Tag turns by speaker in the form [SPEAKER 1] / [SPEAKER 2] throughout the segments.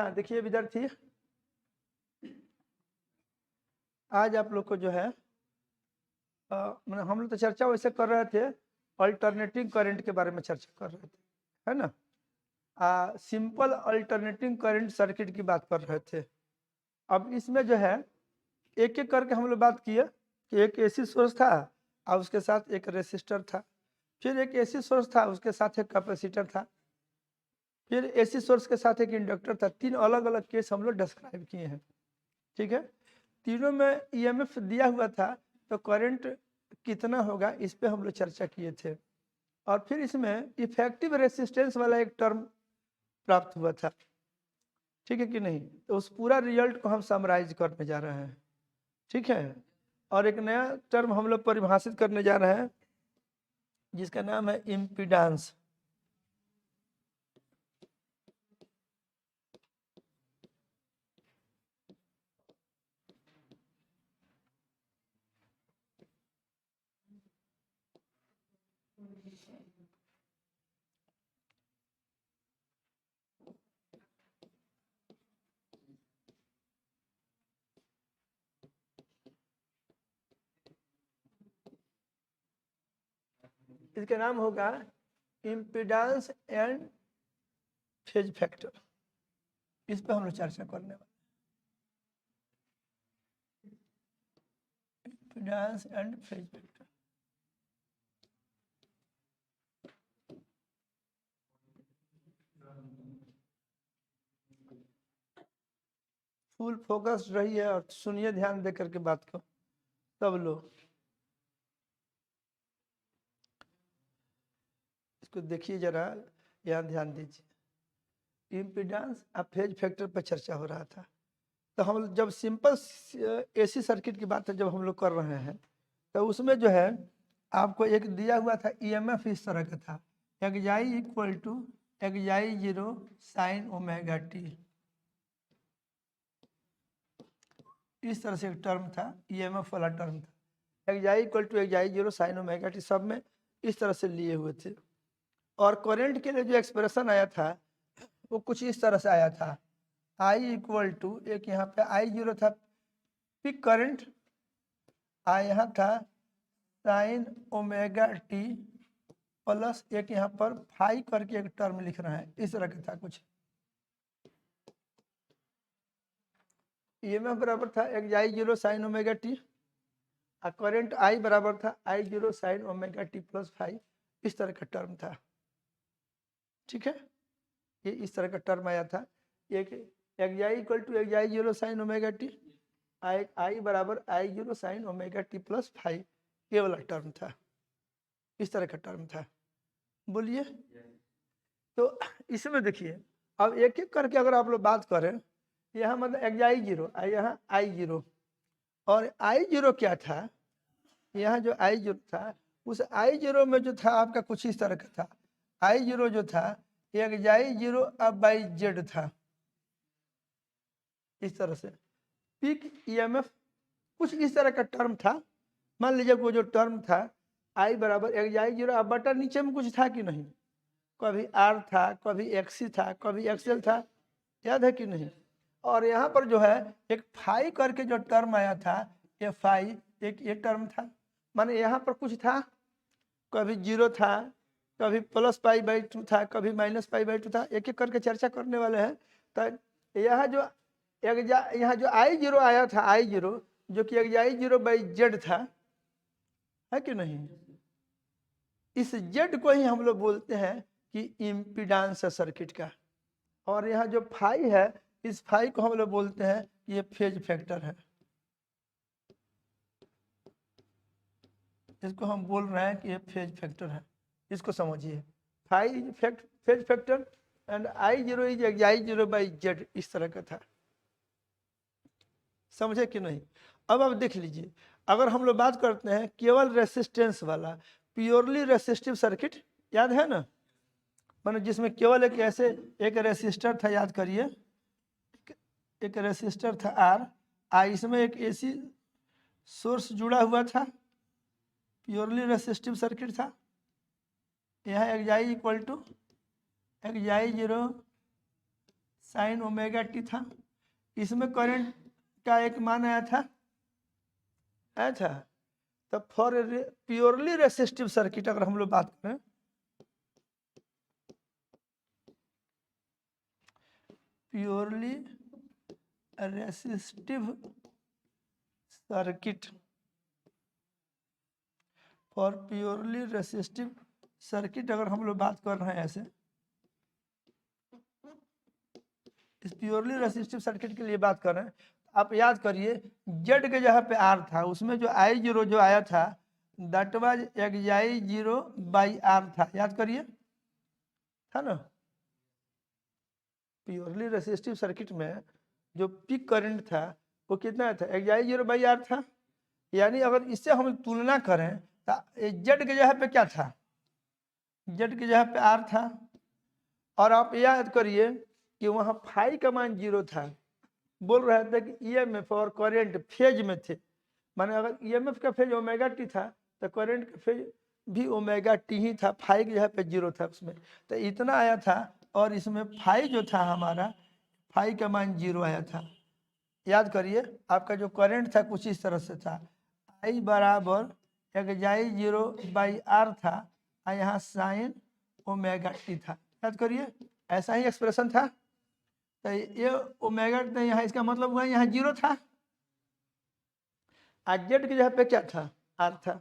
[SPEAKER 1] हाँ देखिए विद्यार्थी, आज आप लोग को जो है मतलब हम लोग तो चर्चा वैसे कर रहे थे, अल्टरनेटिंग करंट के बारे में चर्चा कर रहे थे, है ना। सिंपल अल्टरनेटिंग करंट सर्किट की बात कर रहे थे। अब इसमें जो है एक एक करके हम लोग बात किए कि एक एसी सोर्स था और उसके साथ एक रेसिस्टर था, फिर एक एसी सोर्स था उसके साथ एक कैपेसिटर था, फिर एसी सोर्स के साथ एक इंडक्टर था। तीन अलग अलग केस हम लोग डिस्क्राइब किए हैं, ठीक है। तीनों में ईएमएफ दिया हुआ था, तो करंट कितना होगा इस पे हम लोग चर्चा किए थे। और फिर इसमें इफेक्टिव रेसिस्टेंस वाला एक टर्म प्राप्त हुआ था, ठीक है कि नहीं। तो उस पूरा रिजल्ट को हम समराइज करने जा रहे हैं, ठीक है। और एक नया टर्म हम लोग परिभाषित करने जा रहे हैं जिसका नाम है इम्पीडेंस। इसका नाम होगा इम्पीडेंस एंड फेज फैक्टर। इस पर हम लोग चर्चा करने वाले, impedance and phase factor. Full focus रही है और सुनिए ध्यान दे करके बात को सब लोग। इसको देखिए जरा, यहाँ ध्यान दीजिए। इम्पीडेंस और फेज फैक्टर पर चर्चा हो रहा था। तो हम जब सिंपल एसी सर्किट की बात जब हम लोग कर रहे हैं, तो उसमें जो है आपको एक दिया हुआ था ईएमएफ इस तरह का था, X equal to X zero sine omega T. इस तरह से एक टर्म था, ईएमएफ वाला टर्म था। X equal to X zero sine omega T सब में इस तरह से लिए हुए थे। और करंट के लिए जो एक्सप्रेशन आया था वो कुछ इस तरह से आया था, आई इक्वल टू, एक यहाँ पे आई जीरो था पीक करंट, यहाँ था साइन ओमेगा टी प्लस एक यहाँ पर फाई करके एक टर्म लिख रहा है, इस तरह का था कुछ। ईएमएफ बराबर था X zero sine omega T, और करंट आई बराबर था I zero sine omega T plus phi. इस तरह का टर्म था, ठीक है। ये इस तरह का टर्म आया था। एक X equal to X zero sine omega T, I बराबर I zero sine omega T plus phi, ये वाला टर्म था, इस तरह का टर्म था। बोलिए। तो इसमें देखिए, अब एक एक करके अगर आप लोग बात करें, यहाँ मतलब एक्स जीरो, यहाँ आई जीरो, और आई जीरो क्या था, यहाँ जो आई जीरो था उस आई जीरो में जो था आपका कुछ इस तरह का था। आई जीरो जो था एक्स जीरो अब बाई जेड था, इस तरह से पीक ईएमएफ कुछ इस तरह का टर्म था। मान लीजिए वो जो टर्म था आई बराबर एक्स जीरो, अब बटा नीचे में कुछ था कि नहीं, कभी आर था, कभी एक्सी था, कभी एक्सएल था, याद है कि नहीं। और यहाँ पर जो है एक फाई करके जो टर्म आया था, ये फाई एक ये टर्म था, माने यहाँ पर कुछ था, कभी जीरो था, कभी प्लस पाई बाई टू था, कभी माइनस पाई बाई टू था। एक एक करके चर्चा करने वाले हैं। तो यहाँ जो आई जीरो आया था, आई जीरो जो कि एक्स जीरो बाई जेड था, है कि नहीं। इस जेड को ही हम लोग बोलते हैं कि इम्पीडेंस है सर्किट का। और यहाँ जो फाई है, इस फाई को हम लोग बोलते हैं कि ये फेज फैक्टर है। इसको हम बोल रहे हैं कि ये फेज फैक्टर है, इसको समझिए। Phi phase factor and I zero is X zero by Z, इस तरह का था, समझे कि नहीं। अब आप देख लीजिए, अगर हम लोग बात करते हैं केवल रेसिस्टेंस वाला, प्योरली रेसिस्टिव सर्किट, याद है ना, माने जिसमें केवल एक ऐसे एक रेसिस्टर था, याद करिए, एक रेसिस्टर था आर, इसमें एक एसी सोर्स जुड़ा हुआ था, प्योरली रेसिस्टिव सर्किट था। यहाँ X equal to X zero sine omega T था। इसमें करंट का एक मान आया था। तो फॉर प्योरली रेसिस्टिव सर्किट अगर हम लोग बात करें, purely resistive circuit, for purely resistive circuit अगर हम लोग बात कर रहे हैं ऐसे, इस प्योरली रेसिस्टिव सर्किट के लिए बात कर रहे हैं, आप याद करिए जेड के जगह पे आर था, उसमें जो आई जीरो जो आया था that was xi zero by R था, याद करिए, था ना। प्योरली रेसिस्टिव सर्किट में जो पीक करंट था वो कितना था, एक्साई जीरो बाई आर था। यानी अगर इससे हम तुलना करें तो जेड के जगह पे क्या था, जेड की जगह पे आर था। और आप याद करिए कि वहां फाई का मान 0 था। बोल रहे थे कि ईएमएफ और करंट फेज में थे, माने अगर ईएमएफ का फेज ओमेगा टी था तो करंट का फेज भी ओमेगा टी ही था, फाई की जगह पे 0 था उसमें, तो इतना आया था। और इसमें फाई जो था हमारा, फाई का मान 0 आया था। याद करिए आपका जो करंट था कुछ इस तरह से था, आई बराबर एक्साई जीरो बाई आर था, और यहाँ साइन ओमेगा टी था। याद करिए ऐसा ही एक्सप्रेशन था। तो ये ओमेगा तो यहाँ इसका मतलब हुआ यहाँ 0 था, और जेड की जगह पे क्या था, आर था।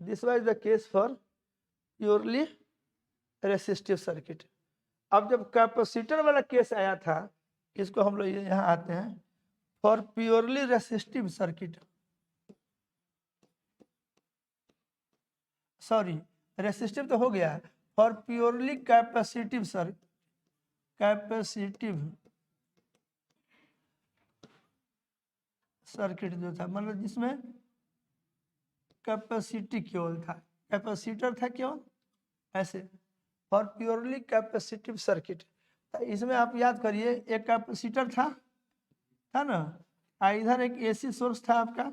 [SPEAKER 1] This was the case for purely resistive circuit. अब जब कैपेसिटर वाला केस आया था, इसको हम लोग यहाँ आते हैं, for purely resistive circuit, sorry resistive तो हो गया, for purely capacitive capacitive circuit जो था, मतलब जिसमें कैपेसिटी केवल था, कैपेसिटर था केवल ऐसे, फॉर प्योरली कैपेसिटिव सर्किट। तो इसमें आप याद करिए एक कैपेसिटर था ना, इधर एक एसी सोर्स था आपका,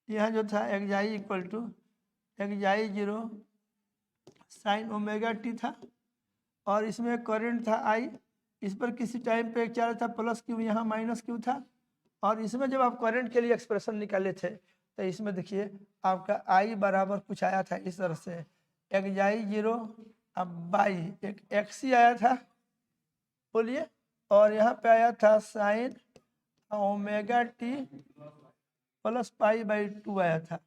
[SPEAKER 1] यह जो था xi equal to xi zero sine omega T था, और इसमें करंट था आई, इस पर किसी टाइम पे एक चार्ज था प्लस क्यू, यहाँ माइनस क्यू था। और इसमें जब आप करंट के लिए एक्सप्रेशन निकाले थे तो इसमें देखिए आपका आई बराबर कुछ आया था इस तरह से, एक्साई जीरो अब बाई एक एक्सी आया था, बोलिए, और यहाँ पे आया था sign omega T plus pi by 2 आया था।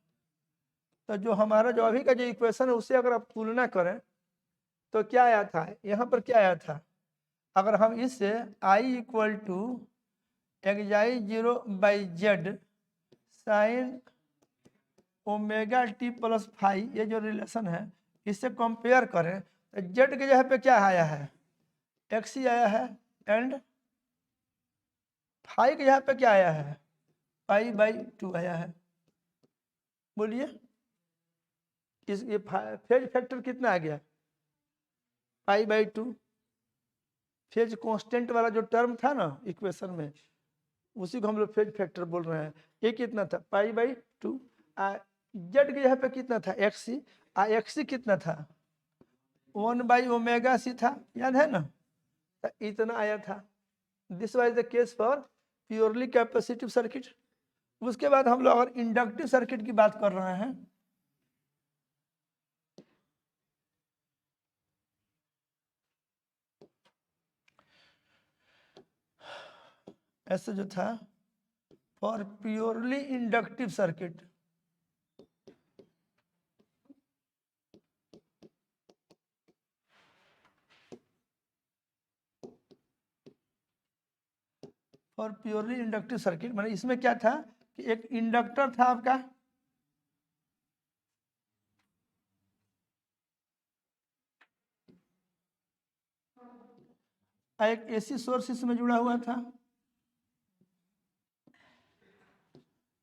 [SPEAKER 1] तो जो हमारा जो अभी का जो इक्वेशन है उससे अगर आप तुलना करें तो क्या आया था, यहाँ पर क्या आया था, अगर हम इससे I equal to xi zero by Z sine omega T plus phi, ये जो रिलेशन है इससे कंपेयर करें तो जेड के जगह पे क्या आया है, एक्सी आया है, एंड फाई के जगह पे क्या आया है, पाई बाई 2 आया है। बोलिए इस ये फेज फैक्टर कितना आ गया, पाई बाई 2। फेज कांस्टेंट वाला जो टर्म था ना इक्वेशन में, उसी को हम लोग फेज फैक्टर बोल रहे हैं। ये कितना था, पाई बाई 2। जेड के यहाँ पे कितना था, एक्सी, एक्सी कितना था, 1 बाई ओमेगा सी था, याद है ना, तो इतना आया था। This was the case for purely capacitive circuit. उसके बाद हम लोग अगर इंडक्टिव सर्किट की बात कर रहे हैं, ऐसे जो था for purely inductive circuit, for purely inductive circuit मतलब इसमें क्या था कि एक इंडक्टर था आपका, एक एसी सोर्स इसमें जुड़ा हुआ था,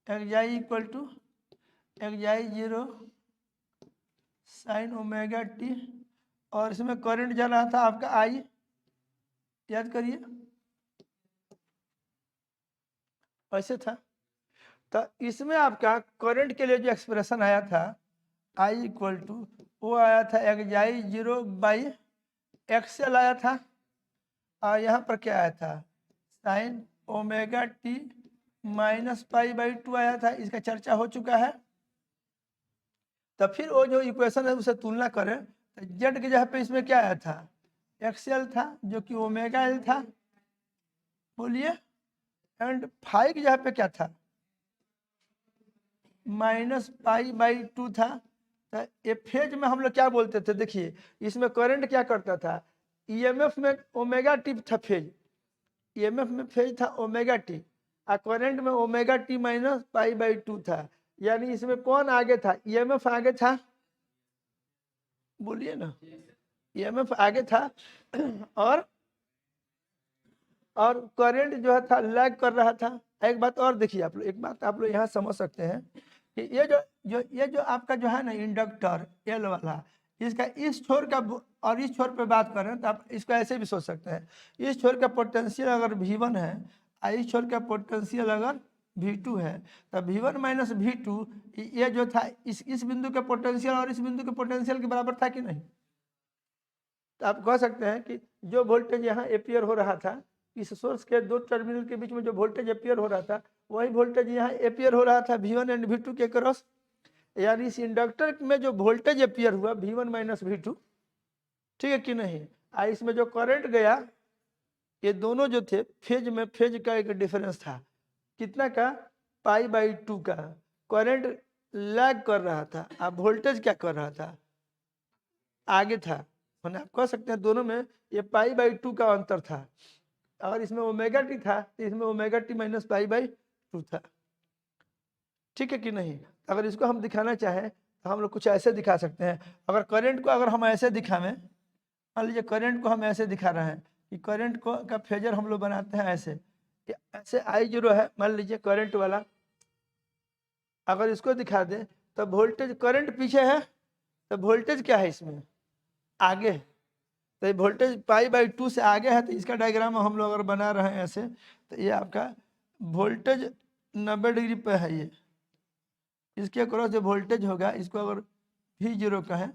[SPEAKER 1] xi equal to xi zero sine omega T, और इसमें करंट जा रहा था आपका आई, याद करिए ऐसे था। तो इसमें आपका करंट के लिए जो एक्सप्रेशन आया था आई इक्वल टू, वो आया था एक्साई जीरो बाई एक्सएल आया था और यहाँ पर क्या आया था, sign omega T minus pi by 2 आया था। इसका चर्चा हो चुका है। तो फिर वो जो इक्वेशन है उसे तुलना करें तो जेड की जगह पे इसमें क्या आया था, एक्सएल था जो कि ओमेगा एल था, बोलिए, एंड फाई की जगह पे क्या था, माइनस पाई बाई 2 था। तो ये फेज में हम लोग क्या बोलते थे, देखिए इसमें करंट क्या करता था, ईएमएफ में ओमेगा टी था फेज, ईएमएफ में फेज था ओमेगा टी और करंट में omega T minus pi by 2 था। यानी इसमें कौन आगे था, ईएमएफ आगे था, बोलिए ना, ईएमएफ आगे था और करंट जो है था लैग कर रहा था। एक बात और देखिए आप लोग, एक बात आप लोग यहाँ समझ सकते हैं कि ये जो आपका जो है ना इंडक्टर एल वाला, इसका इस छोर का और इस छोर पे बात करें तो आप इसको ऐसे भी सोच सकते हैं, इस छोर का पोटेंशियल अगर V1 है और इस छोर का पोटेंशियल अगर V2 है तो V1 माइनस V2 ये जो था इस बिंदु के पोटेंशियल और इस बिंदु के पोटेंशियल के बराबर था कि नहीं। तो आप कह सकते हैं कि जो वोल्टेज यहाँ एपियर हो रहा था, इस सोर्स के दो टर्मिनल के बीच में जो वोल्टेज एपियर हो रहा था, वही वोल्टेज यहाँ एपियर हो रहा था V1 एंड V2 के क्रॉस। यानी इस इंडक्टर में जो वोल्टेज एपियर हुआ V1 माइनस V2, ठीक है कि नहीं। इसमें जो करंट गया, ये दोनों जो थे फेज में, फेज का एक डिफरेंस था कितना का, पाई बाई 2 का। करंट लैग कर रहा था, अब वोल्टेज क्या कर रहा था, आगे था। मैंने आप कह सकते हैं दोनों में ये पाई बाई 2 का अंतर था। अगर इसमें ओमेगा टी था तो इसमें omega T minus pi by 2 था, ठीक है कि नहीं। अगर इसको हम दिखाना चाहें तो हम लोग कुछ ऐसे दिखा सकते हैं। अगर करंट को अगर हम ऐसे दिखावें, मान लीजिए करंट को हम ऐसे दिखा रहे हैं कि करंट को का फेजर हम लोग बनाते हैं ऐसे, ऐसे I0 है मान लीजिए करंट वाला। अगर इसको दिखा दें तो वोल्टेज, करंट पीछे है तो वोल्टेज क्या है इसमें, आगे है। तो वोल्टेज पाई बाई 2 से आगे है, तो इसका डायग्राम हम लोग अगर बना रहे हैं ऐसे, तो ये आपका वोल्टेज 90 डिग्री पे है। ये इसके अक्रॉस जो वोल्टेज होगा इसको अगर V0 कहें,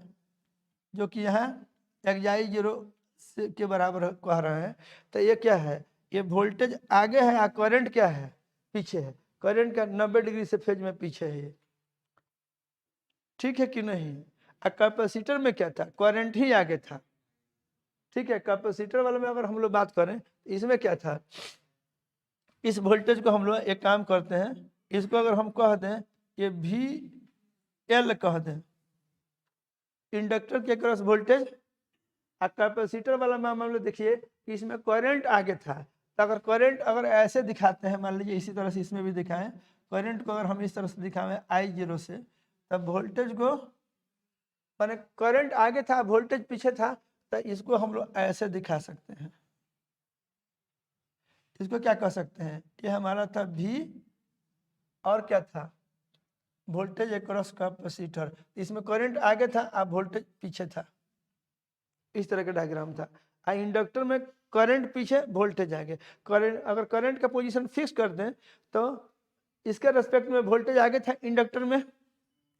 [SPEAKER 1] जो कि यहाँ XI0 से के बराबर कह रहे हैं, तो ये क्या है, ये वोल्टेज आगे है और करंट क्या है, पीछे है। करंट का 90 डिग्री से फेज में पीछे है ये, ठीक है कि नहीं। और कैपेसिटर में क्या था, करंट ही आगे था, ठीक है। कैपेसिटर वाले में अगर हम लोग बात करें, इसमें क्या था, इस वोल्टेज को हम लोग एक काम करते हैं, इसको अगर हम कह दें ये VL कह दें, इंडक्टर के क्रॉस वोल्टेज। और कैपेसिटर वाला में मान लो देखिए कि इसमें करंट आगे था। तो अगर करंट अगर ऐसे दिखाते हैं, मान लीजिए इसी तरह से इसमें भी दिखाएं, करंट को अगर हम इस तरह से दिखाएं I0 से, तब वोल्टेज को, माने करंट आगे था वोल्टेज पीछे था, तो इसको हम लोग ऐसे दिखा सकते हैं। इसको क्या कह सकते हैं, ये हमारा था V और क्या था, वोल्टेज अक्रॉस कैपेसिटर। इसमें करंट आगे था और वोल्टेज पीछे था, इस तरह का डायग्राम था। इंडक्टर में करंट पीछे वोल्टेज आगे। करंट, अगर करंट का पोजीशन फिक्स कर दें तो इसके रेस्पेक्ट में वोल्टेज आगे था, इंडक्टर में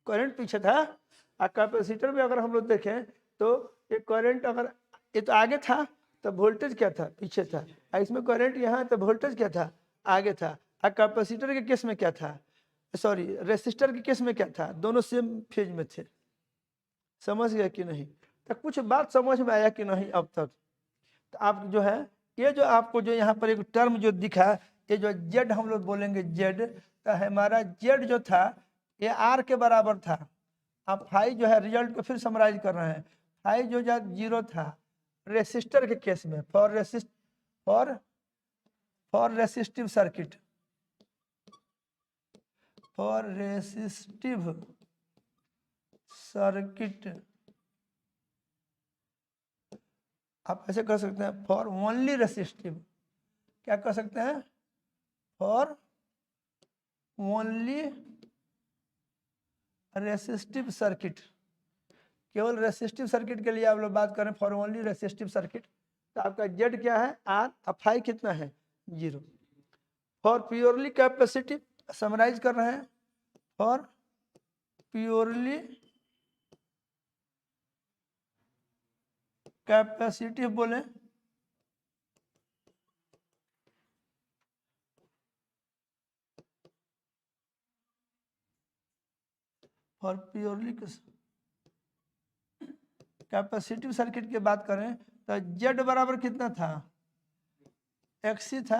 [SPEAKER 1] करंट पीछे था। और कैपेसिटर में अगर हम लोग देखें तो ये करंट अगर ये तो आगे था तो वोल्टेज क्या था, पीछे था। और इसमें करंट यहाँ तो वोल्टेज क्या था, आगे था। और कैपेसिटर के केस में क्या था, सॉरी रेसिस्टर के केस में क्या था, दोनों सेम फेज में थे। समझ गए कि नहीं। तो कुछ बात समझ में आया कि नहीं अब तक। तो आप जो है, ये जो आपको जो यहाँ पर एक टर्म जो दिखा, ये जो जेड हम लोग बोलेंगे जेड, तो हमारा जेड जो था ये आर के बराबर था। आप फाई जो है रिजल्ट को फिर समराइज कर रहे हैं, फाई जो 0 था रेसिस्टर के केस में, for resistive circuit, for resistive circuit आप ऐसे कर सकते हैं, फॉर ओनली रेसिस्टिव, क्या कर सकते हैं, फॉर ओनली रेसिस्टिव सर्किट। केवल रेसिस्टिव सर्किट के लिए आप लोग बात करें, फॉर ओनली रेसिस्टिव सर्किट, तो आपका जेड क्या है, आर, और फाई कितना है, 0। फॉर प्योरली कैपेसिटिव समराइज कर रहे हैं, फॉर प्योरली कैपेसिटिव बोले फॉर प्योरली कैपेसिटिव सर्किट की बात करें तो जेड बराबर कितना था, एक्सी था।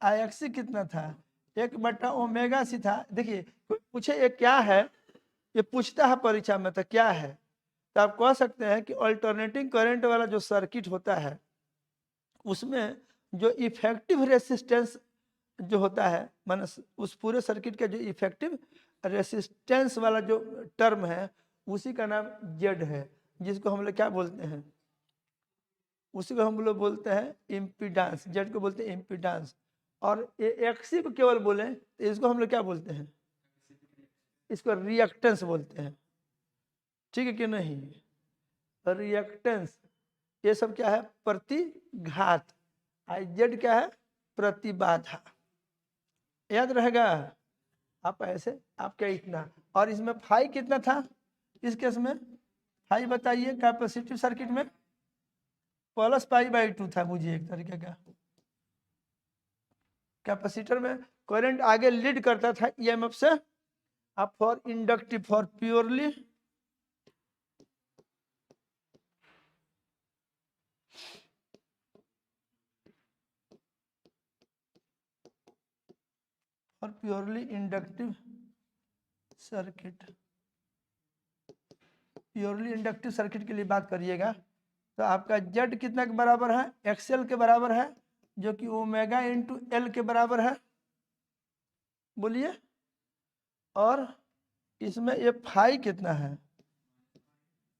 [SPEAKER 1] आई एक्सी कितना था, 1/ओमेगा सी था। देखिए कोई पूछे ये क्या है, ये पूछता है परीक्षा में तो क्या है, तो आप कह सकते हैं कि अल्टरनेटिंग करंट वाला जो सर्किट होता है उसमें जो इफेक्टिव रेसिस्टेंस जो होता है, माने उस पूरे सर्किट का जो इफेक्टिव रेसिस्टेंस वाला जो टर्म है उसी का नाम जेड है, जिसको हम लोग क्या बोलते हैं, उसी को हम लोग बोलते हैं इम्पीडेंस। जेड को बोलते हैं इम्पीडेंस। और ये एक्सी को केवल बोले तो इसको हम लोग क्या बोलते हैं, इसको रिएक्टेंस बोलते हैं। ठीक है कि नहीं, रिएक्टेंस ये सब क्या है, प्रतिघात। आई जेड क्या है, प्रतिबाधा। याद रहेगा आप ऐसे, आप क्या इतना, और इसमें फाई कितना था इस केस में, फाई बताइए कैपेसिटिव सर्किट में +π/2 था मुझे एक तरीके का। कैपेसिटर में करंट आगे लीड करता था ईएमएफ से। अब for inductive, for purely inductive circuit, purely inductive circuit के लिए बात करिएगा तो आपका जेड कितना के बराबर है, एक्सएल के बराबर है, जो कि ओमेगा इंटू एल के बराबर है। बोलिए, और इसमें ये फाई कितना है,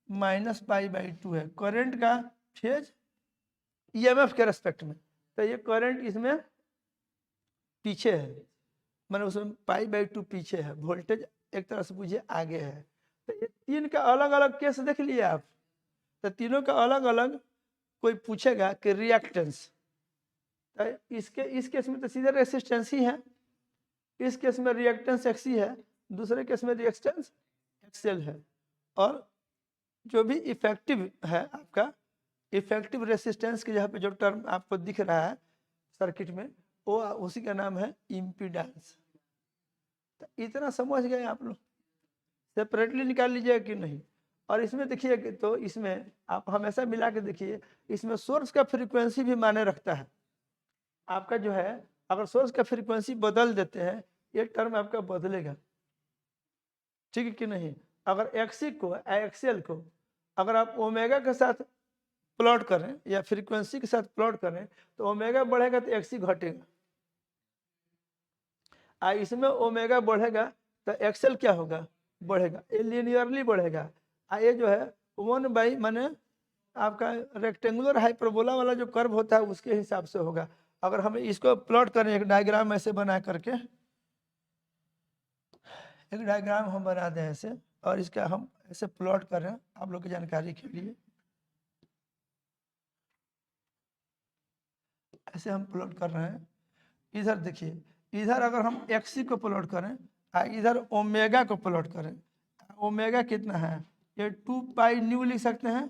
[SPEAKER 1] -π/2 है करंट का फेज ईएमएफ के रेस्पेक्ट में। तो ये करंट इसमें पीछे है, मैंने उसमें π/2 पीछे है, वोल्टेज एक तरह से पूछिए आगे है। तो ये तीन का अलग अलग केस देख लिए आप, तो तीनों का अलग अलग कोई पूछेगा कि रिएक्टेंस, तो इस केस में तो सीधे रेसिस्टेंस ही है, इस केस में रिएक्टेंस एक्सी है, दूसरे केस में रिएक्टेंस एक्सएल है। और जो भी इफेक्टिव है आपका, इफेक्टिव रेसिस्टेंस के जहाँ पे जो टर्म आपको दिख रहा है सर्किट में, वो उसी का नाम है इम्पीडेंस। तो इतना समझ गए आप लोग, सेपरेटली निकाल लीजिएगा कि नहीं। और इसमें देखिए कि तो इसमें आप हमेशा मिला के देखिए, इसमें सोर्स का फ्रीक्वेंसी भी माने रखता है। आपका जो है अगर सोर्स का फ्रीक्वेंसी बदल देते हैं, ये टर्म आपका बदलेगा। ठीक है कि नहीं। अगर एक्सी को एक्सएल को अगर आप ओमेगा के साथ प्लॉट करें या फ्रीक्वेंसी के साथ प्लॉट करें तो ओमेगा बढ़ेगा तो एक्सी घटेगा, इसमें ओमेगा बढ़ेगा तो एक्सएल क्या होगा, बढ़ेगा। ये लीनियरली बढ़ेगा। ये जो है 1 माने आपका रेक्टेंगुलर हाइपरबोला वाला जो कर्व होता है उसके हिसाब से होगा। अगर हम इसको प्लॉट करें, एक डायग्राम ऐसे बना करके, एक डायग्राम हम बना दें ऐसे, और इसका हम ऐसे प्लॉट कर रहे हैं आप लोग की जानकारी के लिए। ऐसे हम प्लॉट कर रहे हैं। इधर देखिए, इधर अगर हम एक्सी को प्लॉट करें, इधर ओमेगा को प्लॉट करें, ओमेगा कितना है, ये 2π लिख सकते हैं।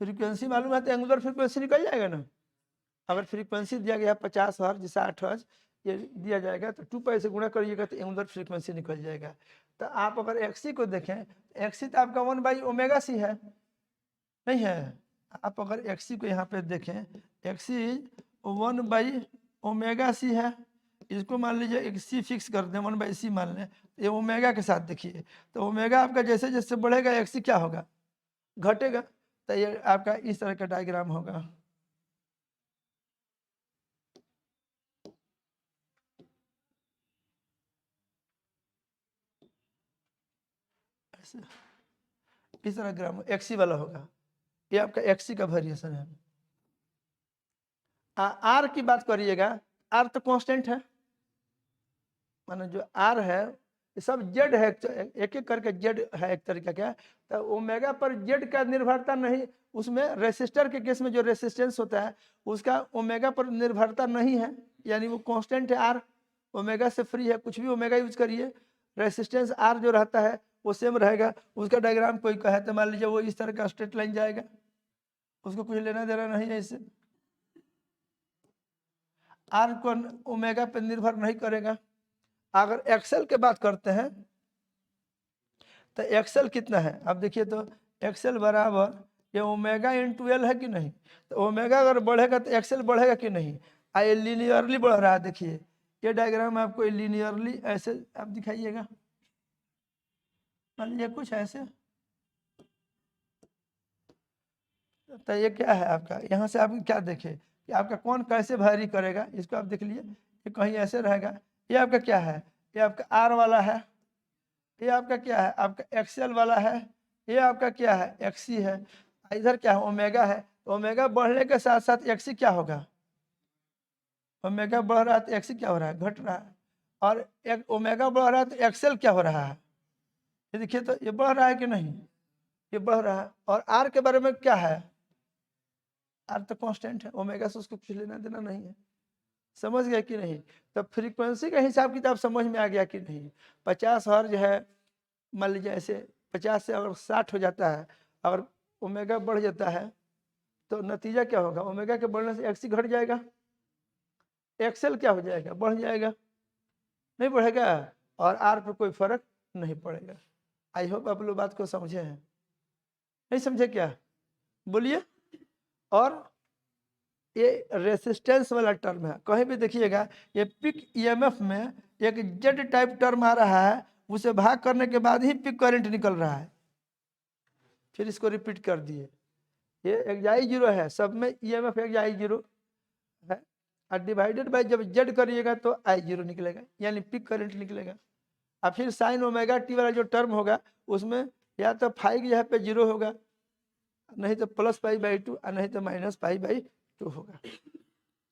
[SPEAKER 1] फ्रीक्वेंसी मालूम है तो एंगुलर फ्रीक्वेंसी निकल जाएगा ना। अगर फ्रीक्वेंसी दिया गया 50 हर्ट्ज, 60 हर्ट्ज ये दिया जाएगा तो 2π से गुणा करिएगा तो एंगुलर फ्रीक्वेंसी निकल जाएगा। तो आप अगर एक्सी को देखें, एक्सी तो आपका 1/ओमेगा सी है, नहीं है। आप अगर एक्सी को यहाँ पे देखें, एक्सी 1/ओमेगा सी है। इसको मान लीजिए एक सी फिक्स कर दें, 1/सी मान लें। ये ओमेगा के साथ देखिए, तो ओमेगा आपका जैसे जैसे बढ़ेगा एक्सी क्या होगा, घटेगा। तो ये आपका इस तरह का डायग्राम होगा। ऐसे इस तरह ग्राम एक्सी वाला होगा। ये आपका एक्सी का वेरिएशन है। आर की बात करिएगा, आर तो कांस्टेंट है, माने जो आर है ये सब जेड है, एक एक करके जेड है एक तरीका का। तो ओमेगा पर जेड का निर्भरता नहीं, उसमें रेसिस्टर के केस में जो रेसिस्टेंस होता है उसका ओमेगा पर निर्भरता नहीं है, यानी वो कांस्टेंट है। आर ओमेगा से फ्री है, कुछ भी ओमेगा यूज करिए, रेसिस्टेंस आर जो रहता है वो सेम रहेगा। उसका डायग्राम कोई कहे तो मान लीजिए वो इस तरह का स्ट्रेट लाइन जाएगा, उसको कुछ लेना देना नहीं है इससे। आर को ओमेगा पे निर्भर नहीं करेगा। अगर एक्सेल की बात करते हैं तो एक्सेल कितना है, अब देखिए तो एक्सेल बराबर ये ओमेगा इंटू एल है कि नहीं। तो ओमेगा अगर बढ़ेगा तो एक्सेल बढ़ेगा कि नहीं। ये लीनियरली बढ़ रहा है। देखिए ये डायग्राम आपको लीनियरली ऐसे आप दिखाइएगा, मान लीजिए कुछ ऐसे। तो ये क्या है आपका, यहाँ से आप क्या देखें कि आपका कौन कैसे वैरी करेगा, इसको आप देख लीजिए। ये कहीं ऐसे रहेगा। ये आपका क्या है, ये आपका आर वाला है। ये आपका क्या है, आपका एक्सेल वाला है। ये आपका क्या है, एक्सी है। इधर क्या है, ओमेगा है। तो ओमेगा बढ़ने के साथ साथ एक्सी क्या होगा, ओमेगा बढ़ रहा है तो एक्सी क्या हो रहा है, घट रहा है। और एक ओमेगा बढ़ रहा है तो एक्सेल क्या हो रहा है, ये देखिए तो ये बढ़ रहा है कि नहीं, ये बढ़ रहा है। और आर के बारे में क्या है, आर तो कांस्टेंट है, ओमेगा से उसको कुछ लेना देना नहीं है। समझ गया कि नहीं। तो फ्रीक्वेंसी का हिसाब किताब समझ में आ गया कि नहीं। 50 हर्ज है, मान लीजिए ऐसे 50 से अगर 60 हो जाता है, अगर ओमेगा बढ़ जाता है तो नतीजा क्या होगा, ओमेगा के बढ़ने से एक्सी घट जाएगा, एक्सेल क्या हो जाएगा, बढ़ जाएगा, नहीं बढ़ेगा। और आर पर कोई फर्क नहीं पड़ेगा। आई होप आप लोग बात को समझे हैं, नहीं समझे क्या, बोलिए। और ये रेसिस्टेंस वाला टर्म है, कहीं भी देखिएगा ये पिक ईएमएफ में एक जेड टाइप टर्म आ रहा है, उसे भाग करने के बाद ही पिक करंट निकल रहा है। फिर इसको रिपीट कर दिए, ये एक्स जीरो है, सब में ईएमएफ एक्स जीरो है। और डिवाइडेड बाय जब जेड करिएगा तो आई जीरो निकलेगा, यानी पिक करंट निकलेगा। और फिर साइन ओमेगा टी वाला जो टर्म होगा उसमें या तो फाइव की जगह पे जीरो होगा, नहीं तो प्लस पाई बाई टू, और नहीं तो माइनस पाई बाई टू होगा।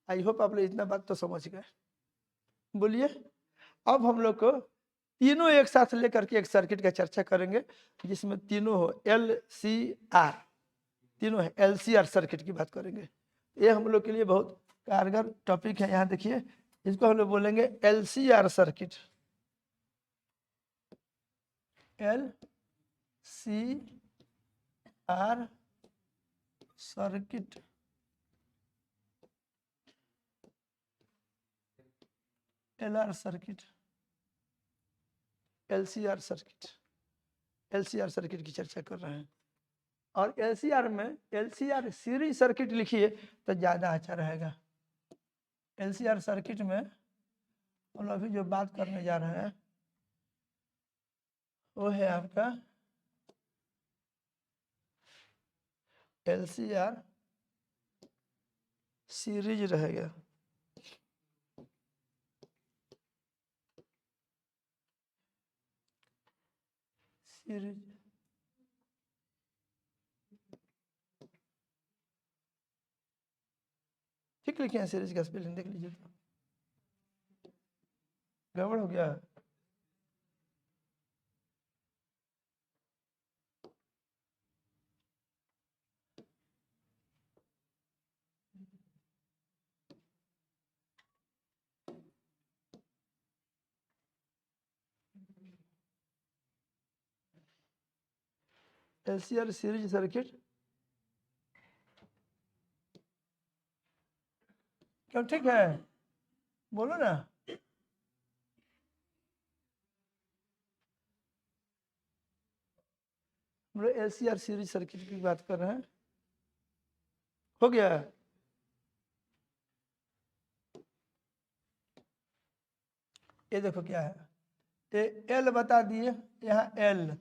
[SPEAKER 1] आई होप आप लोग इतना बात तो समझ गए। बोलिए। अब हम लोग को तीनों एक साथ लेकर के एक सर्किट का चर्चा करेंगे जिसमें तीनों हो एल सी आर, तीनों है एल सी आर सर्किट की बात करेंगे। ये हम लोग के लिए बहुत कारगर टॉपिक है। यहाँ देखिए इसको हम लोग बोलेंगे L C R circuit, L C R circuit, L R circuit, L C R circuit, L C R circuit की चर्चा कर रहे हैं। और एल सी आर में L C R series circuit लिखिए तो ज़्यादा अच्छा रहेगा। एल सी आर सर्किट में हम अभी जो बात करने जा रहे हैं वो है आपका एल सी आर सीरीज रहेगा। सीरीज, ठीक लिखे हैं, सीरीज का स्पेलिंग देख लीजिए तो गड़बड़ हो गया। L C R series circuit, क्यों ठीक है, बोलो ना। हम लोग L C R series circuit की बात कर रहे हैं, हो गया। ये देखो क्या है, ये एल बता दिए, यहाँ एल,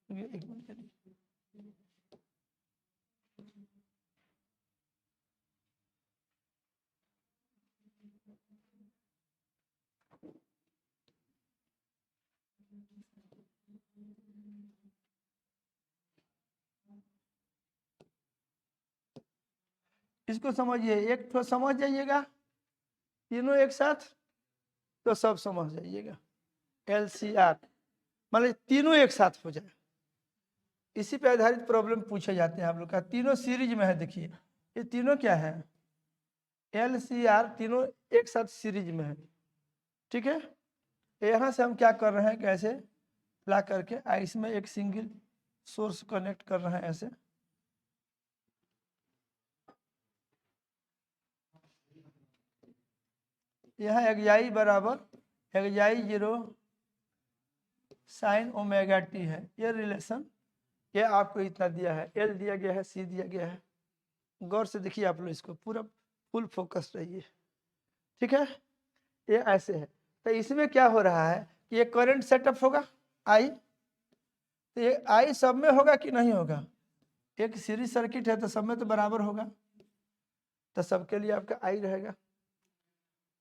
[SPEAKER 1] एक मिनट, इसको समझिए, एक तो समझ जाइएगा, तीनों एक साथ तो सब समझ जाइएगा। एल सी आर मतलब तीनों एक साथ हो जाए, इसी पे आधारित प्रॉब्लम पूछे जाते हैं आप लोग का। तीनों सीरीज में है, देखिए ये तीनों क्या है, एल सी आर तीनों एक साथ सीरीज में है, ठीक है। यहाँ से हम क्या कर रहे हैं, कैसे ला करके इसमें एक सिंगल सोर्स कनेक्ट कर रहे हैं ऐसे, यहाँ एक्स बराबर एक्स 0 साइन ओमेगा टी है, ये रिलेशन ये आपको इतना दिया है, एल दिया गया है, सी दिया गया है। गौर से देखिए आप लोग इसको, पूरा फुल फोकस रहिए, ठीक है। ये ऐसे है, तो इसमें क्या हो रहा है कि ये करंट सेटअप होगा आई, तो ये आई सब में होगा कि नहीं होगा, एक सीरीज सर्किट है तो सब में तो बराबर होगा, तो सबके लिए आपका आई रहेगा।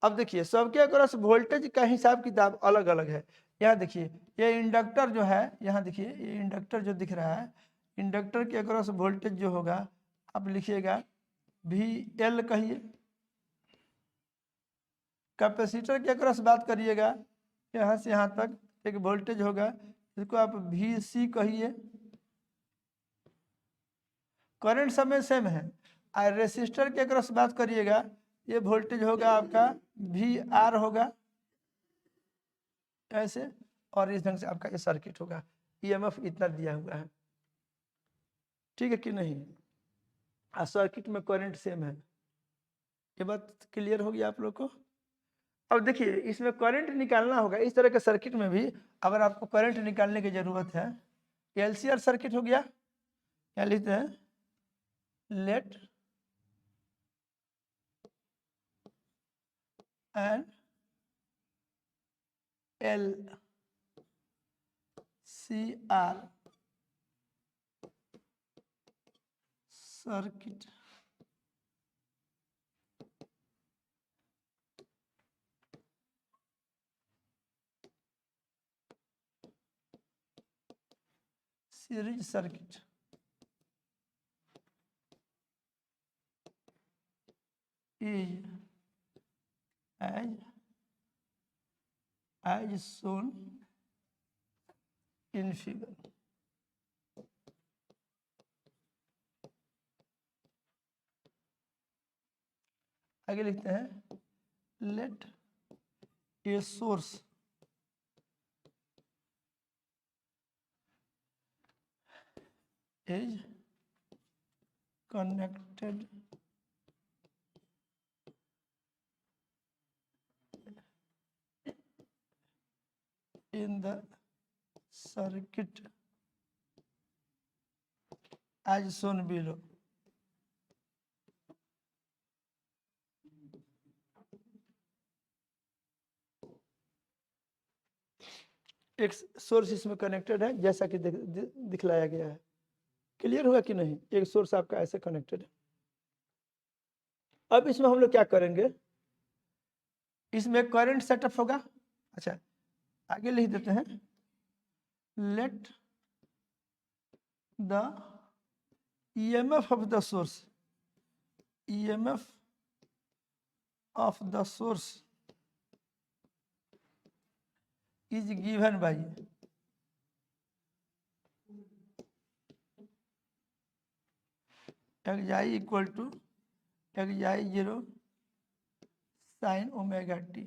[SPEAKER 1] अब देखिए सबके अक्रॉस वोल्टेज का हिसाब किताब अलग अलग है। यहाँ देखिए ये इंडक्टर जो है, यहाँ देखिए ये इंडक्टर जो दिख रहा है, इंडक्टर के अक्रॉस वोल्टेज जो होगा आप लिखिएगा वी एल कहिए। कैपेसिटर के अक्रॉस बात करिएगा, यहाँ से यहाँ तक एक वोल्टेज होगा, इसको आप वी सी कहिए। करंट समय सेम है। और रेसिस्टर के अक्रॉस बात करिएगा, ये वोल्टेज होगा आपका वी आर होगा ऐसे, और इस ढंग से आपका ये सर्किट होगा, ईएमएफ इतना दिया हुआ है, ठीक है कि नहीं। और सर्किट में करंट सेम है, ये बात क्लियर होगी आप लोग को। अब देखिए इसमें करंट निकालना होगा, इस तरह के सर्किट में भी अगर आपको करंट निकालने की जरूरत है, एलसीआर सर्किट हो गया, क्या लिखते हैं, let an L C R circuit series circuit is as shown in figure। आगे लिखते हैं let a source is connected in the circuit as shown below। एक सोर्स इसमें कनेक्टेड है जैसा कि दिखलाया गया है, क्लियर हुआ कि नहीं। एक सोर्स आपका ऐसे कनेक्टेड है। अब इसमें हम लोग क्या करेंगे, इसमें करंट सेटअप होगा। अच्छा आगे लिख देते हैं, let the EMF of the source, EMF of the source is given by xi equal to xi 0 sine omega T.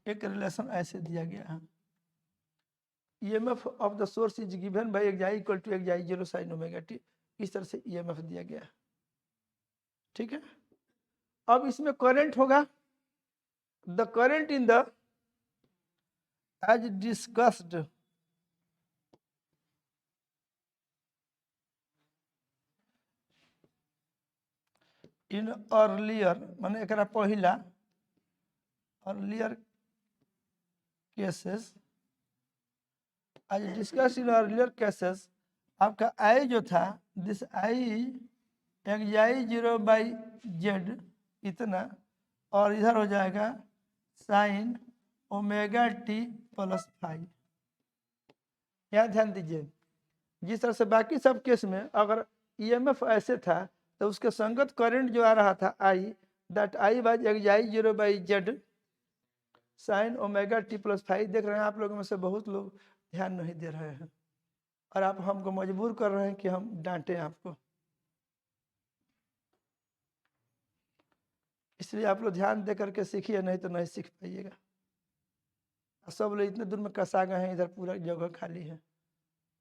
[SPEAKER 1] एक रिलेशन ऐसे दिया गया है, EMF of the source is given by xi equal to xi 0 sine omega T, इस तरह से EMF दिया गया है, ठीक है। अब इसमें करंट होगा, the current in the as discussed in earlier माने एकरा पहिला earlier cases, as discussed in earlier cases आपका आई जो था this I xi 0 by Z इतना, और इधर हो जाएगा sign omega T plus five. यहाँ ध्यान दीजिए, जिस तरह से बाकी सब केस में अगर ईएमएफ ऐसे था तो उसके संगत करंट जो आ रहा था I, that I by xi 0 by Z sine omega T plus five. देख रहे हैं आप लोगों में से बहुत लोग ध्यान नहीं दे रहे हैं, और आप हमको मजबूर कर रहे हैं कि हम डांटें आपको, इसलिए आप लोग ध्यान दे करके सीखिए, नहीं तो नहीं सीख पाइएगा। सब लोग इतने दूर में कसा गए हैं, इधर पूरा जगह खाली है।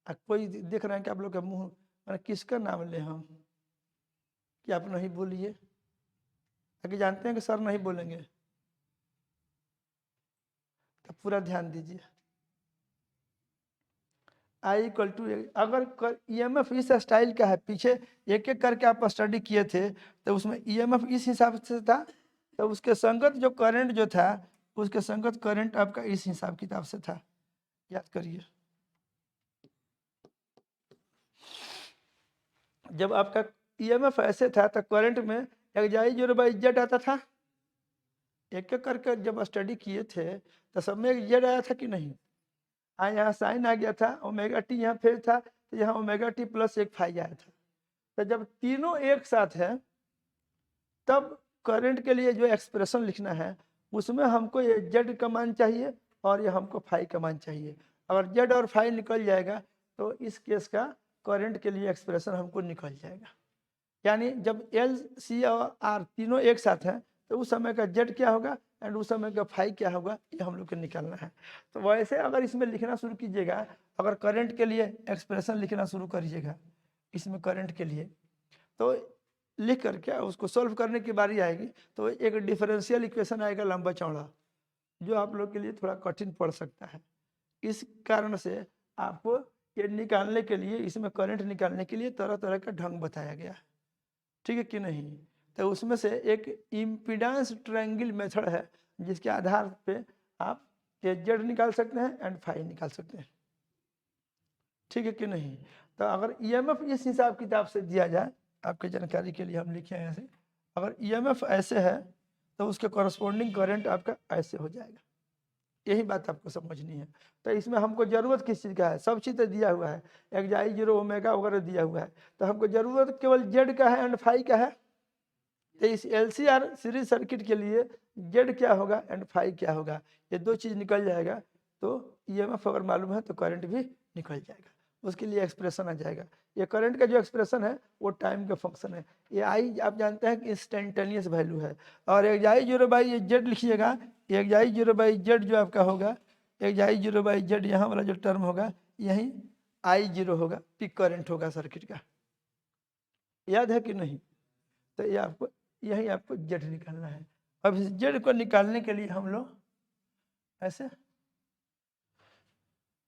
[SPEAKER 1] कोई देख रहे हैं कि आप लोग का मुंह, मैंने किसका नाम ले हम कि आप नहीं बोलिए, ताकि जानते हैं कि सर नहीं बोलेंगे, तो पूरा ध्यान दीजिए। आई इक्वल टू, अगर ईएमएफ इस स्टाइल का है, पीछे एक एक करके आप स्टडी किए थे, तो उसमें ईएमएफ इस हिसाब से था, तो उसके संगत जो करंट जो था, उसके संगत करंट आपका इस हिसाब किताब से था, याद करिए। जब आपका ईएमएफ ऐसे था तो करंट में XI0/Z आता था। एक एक करके जब स्टडी किए थे तो सब में एक जेड आया था कि नहीं? यहाँ साइन आ गया था, ओमेगा टी यहाँ फेज था, तो यहाँ ओमेगा टी प्लस एक फाई आया था। तो जब तीनों एक साथ है तब करंट के लिए जो एक्सप्रेशन लिखना है उसमें हमको ये जेड का मान चाहिए और ये हमको फाई का मान चाहिए। अगर जेड और फाई निकल जाएगा तो इस केस का करंट के लिए एक्सप्रेशन हमको निकल जाएगा। यानी जब एल सी और आर तीनों एक साथ हैं तो उस समय का जेड क्या होगा एंड उस समय का फाई क्या होगा, ये हम लोग को निकालना है। तो वैसे अगर इसमें लिखना शुरू कीजिएगा, अगर करंट के लिए एक्सप्रेशन लिखना शुरू करिएगा इसमें करंट के लिए, तो लिख करके उसको सॉल्व करने की बारी आएगी तो एक डिफरेंशियल इक्वेशन आएगा लंबा चौड़ा, जो आप लोग के लिए थोड़ा कठिन पड़ सकता है। इस कारण से आपको ये निकालने के लिए, इसमें करंट निकालने के लिए तरह तरह का ढंग बताया गया है, ठीक है कि नहीं? तो उसमें से एक इम्पीडेंस ट्रायंगल मेथड है जिसके आधार पे आप जेड निकाल सकते हैं एंड फाई निकाल सकते हैं, ठीक है कि नहीं? तो अगर ईएमएफ इस हिसाब किताब से दिया जाए, आपकी जानकारी के लिए हम लिखे हैं ऐसे, अगर ईएमएफ ऐसे है तो उसके कॉरस्पॉन्डिंग करंट आपका ऐसे हो जाएगा। यही बात आपको समझनी है। तो इसमें हमको ज़रूरत किस चीज़ का है? सब चीज़ तो दिया हुआ है, XI0 ओमेगा वगैरह दिया हुआ है, तो हमको ज़रूरत केवल जेड का है एंड फाई का है। तो इस LCR सीरीज सर्किट के लिए जेड क्या होगा एंड फाई क्या होगा, ये दो चीज़ निकल जाएगा तो ईएमएफ अगर मालूम है तो करंट भी निकल जाएगा, उसके लिए एक्सप्रेशन आ जाएगा। ये करंट का जो एक्सप्रेशन है वो टाइम का फंक्शन है। ये आई आप जानते हैं कि इंस्टेंटेनियस वैल्यू है, और XI0/Z लिखिएगा, XI0/Z जो आपका होगा, XI0/Z यहाँ वाला जो टर्म होगा यही I0 होगा, पीक करंट होगा सर्किट का, याद है कि नहीं? तो ये आपको यही आपको जेड निकालना है। अब इस जेड को निकालने के लिए हम लोग ऐसे,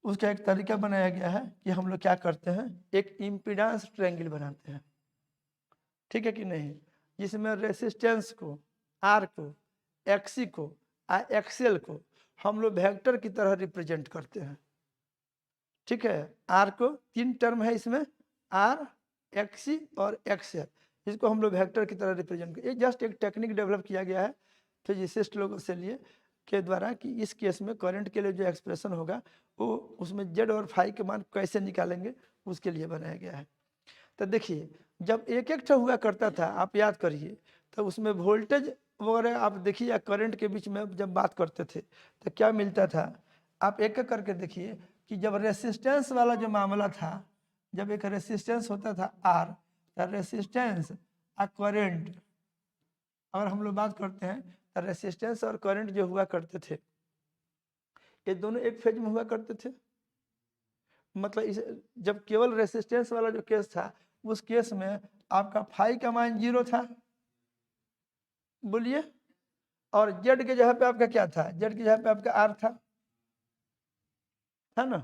[SPEAKER 1] उसका एक तरीका बनाया गया है कि हम लोग क्या करते हैं, एक इम्पीडेंस ट्रायंगल बनाते हैं, ठीक है कि नहीं? जिसमें रेसिस्टेंस को, आर को, एक्सी को, एक्सएल को हम लोग वेक्टर की तरह रिप्रेजेंट करते हैं, ठीक है? आर को तीन टर्म है इसमें, आर, एक्सी और एक्सएल, इसको हम लोग वेक्टर की तरह रिप्रेजेंट कर, ये जस्ट एक टेक्निक डेवलप किया गया है फिजिसिस्ट लोगों से लिए के द्वारा कि इस केस में करंट के लिए जो एक्सप्रेशन होगा वो उसमें जेड और फाई के मान कैसे निकालेंगे उसके लिए बनाया गया है। तो देखिए जब एक एक हुआ करता था, आप याद करिए, तो उसमें वोल्टेज वगैरह आप देखिए या करंट के बीच में जब बात करते थे तो क्या मिलता था, आप एक एक करके देखिए कि जब रेसिस्टेंस वाला जो मामला था, जब एक रेसिस्टेंस होता था आर, तो रेसिस्टेंस और करंट, अगर हम लोग बात करते हैं तो रेसिस्टेंस और करंट जो हुआ करते थे ये दोनों एक फेज में हुआ करते थे। मतलब इस जब केवल रेसिस्टेंस वाला जो केस था उस केस में आपका फाई का मान 0 था, बोलिए, और जेड के जगह पे आपका क्या था, जेड की जगह पे आपका आर था ना।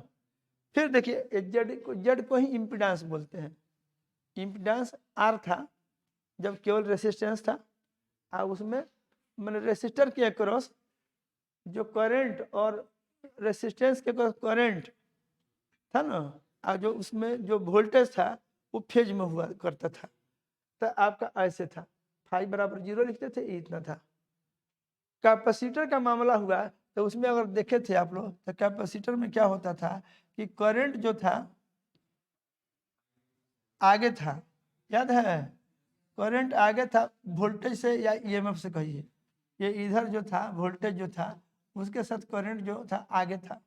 [SPEAKER 1] फिर देखिए जेड को ही इम्पीडेंस बोलते हैं, इम्पीडेंस आर था जब केवल रेसिस्टेंस था, और उसमें मैंने रेसिस्टर के अक्रॉस जो करंट और रेसिस्टेंस के अक्रॉस करंट था ना, और जो उसमें जो वोल्टेज था वो फेज में हुआ करता था, तो आपका ऐसे था, फाई बराबर 0 लिखते थे, इतना था। कैपेसिटर का मामला हुआ तो उसमें अगर देखे थे आप लोग तो कैपेसिटर में क्या होता था कि करंट जो था आगे था, याद है? करंट आगे था वोल्टेज से या ईएमएफ से कहिए, ये इधर जो था वोल्टेज जो था उसके साथ करंट जो था आगे था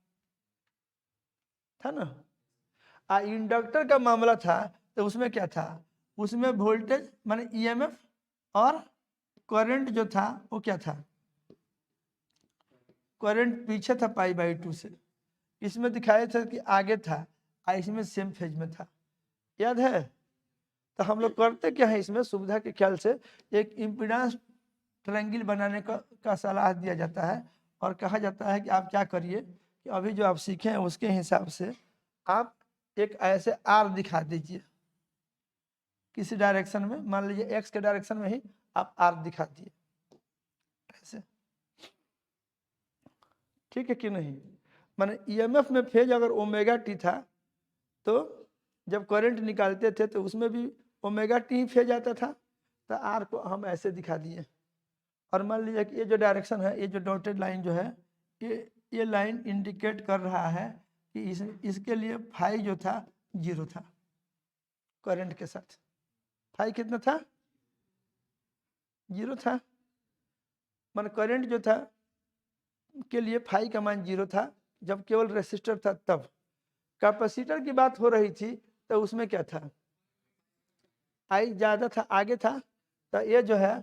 [SPEAKER 1] ना। इंडक्टर का मामला था तो उसमें क्या था, उसमें वोल्टेज माने ईएमएफ और करंट जो था वो क्या था, करंट पीछे था π/2 से, इसमें दिखाया था कि आगे था, इसमें सेम फेज में था, याद है। तो हम लोग करते क्या है, इसमें सुविधा के ख्याल से एक इम्पीडेंस ट्रायंगल बनाने का सलाह दिया जाता है और कहा जाता है कि आप क्या करिए कि अभी जो आप सीखे हैं उसके हिसाब से आप एक ऐसे आर दिखा दीजिए किसी डायरेक्शन में, मान लीजिए एक्स के डायरेक्शन में ही आप आर दिखा दिए ऐसे, ठीक है कि नहीं। माने ईएमएफ में फेज अगर ओमेगा टी था तो जब करंट निकालते थे तो उसमें भी ओमेगा टी ही फेज आता था, तो आर को हम ऐसे दिखा दिए। और मान लीजिए कि ये जो डायरेक्शन है, ये जो डॉटेड लाइन जो है, ये लाइन इंडिकेट कर रहा है कि इसके लिए फाई जो था 0 था करंट के साथ। फाई कितना था? 0 था। मान करंट जो था के लिए फाई का मान 0 था जब केवल रेसिस्टर था तब। कैपेसिटर की बात हो रही थी तो उसमें क्या था, आई ज़्यादा था, आगे था, तो ये जो है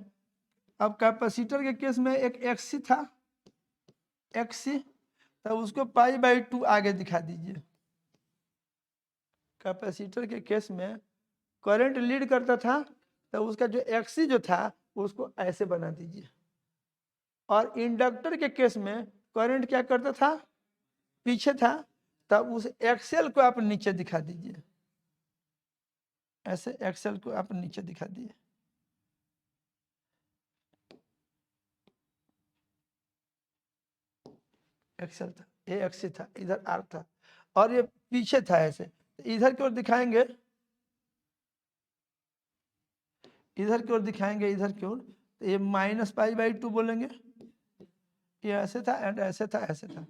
[SPEAKER 1] अब कैपेसिटर के केस में एक एक्सी था, एक्सी, तो उसको π/2 आगे दिखा दीजिए। कैपेसिटर के केस में करंट लीड करता था तो उसका जो एक्सी जो था उसको ऐसे बना दीजिए। और इंडक्टर के केस में करंट क्या करता था, पीछे था, तब उस एक्सेल को आप नीचे दिखा दीजिए, ऐसे एक्सेल को आप नीचे दिखा दिए। एक्सेल था, ये एक्सी था, इधर आर था और ये पीछे था ऐसे, इधर की ओर दिखाएंगे, इधर की ओर दिखाएंगे, इधर की ओर, तो ये -π/2 बोलेंगे, ये ऐसे था एंड ऐसे था, ऐसे था।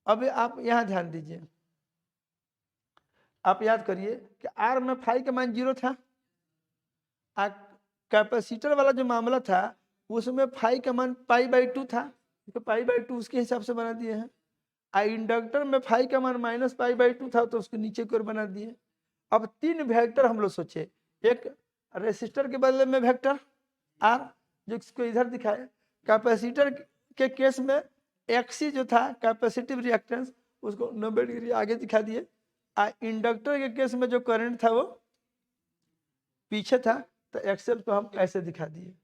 [SPEAKER 1] अब आप यहाँ ध्यान दीजिए, आप याद करिए कि आर में फाई का मान 0 था, कैपेसिटर वाला जो मामला था उसमें फाई का मान π/2 था, तो π/2 उसके हिसाब से बना दिए हैं। इंडक्टर में फाई का मान -π/2 था तो उसको नीचे की ओर बना दिए। अब 3 वेक्टर हम लोग सोचे, एक रेसिस्टर के बदले में वेक्टर आर जो इसको इधर दिखाए, कैपेसिटर के केस में एक्सी जो था कैपेसिटिव रिएक्टेंस उसको 90 डिग्री आगे दिखा दिए। इंडक्टर के केस में जो करंट था वो पीछे था, तो एक्सेल को हम ऐसे दिखा दिए।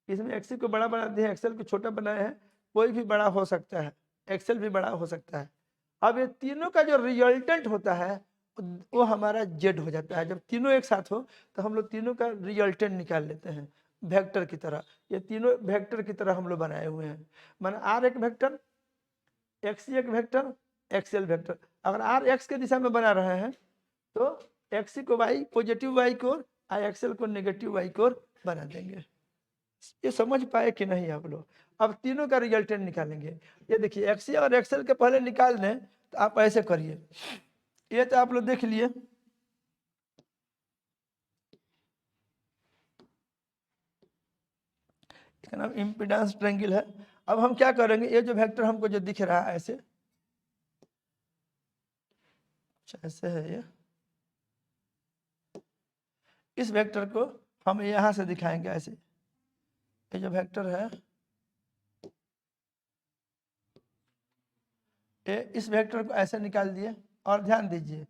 [SPEAKER 1] इसमें एक्सी को बड़ा बना दिए, एक्सेल को छोटा बनाए हैं, कोई भी बड़ा हो सकता है, एक्सेल भी बड़ा हो सकता है। अब ये तीनों का जो रिजल्टेंट होता है वो हमारा जेड हो जाता है। जब तीनों एक साथ हो तो हम लोग तीनों का रिजल्टेंट निकाल लेते हैं वेक्टर की तरह। ये तीनों वेक्टर की तरह हम लोग बनाए हुए हैं, माने आर एक वेक्टर, एक्सी एक वेक्टर, एक्सएल वेक्टर। अगर आर एक्स के दिशा में बना रहे हैं तो एक्सी को वाई पॉजिटिव वाई को और एक्सएल को नेगेटिव वाई को बना देंगे। ये समझ पाए कि नहीं आप लोग? अब तीनों का रिजल्टेंट निकालेंगे। ये देखिए एक्सी और एक्सएल के पहले निकाल दें तो आप ऐसे करिए, ये तो आप लोग देख लिए, इसका नाम इम्पीडेंस ट्रायंगल है। अब हम क्या करेंगे, ये जो वेक्टर हमको जो दिख रहा है ऐसे, ऐसे है ये, इस वेक्टर को हम यहां से दिखाएंगे ऐसे। ये जो वेक्टर है ये, इस वेक्टर को ऐसे निकाल दिए। और ध्यान दीजिए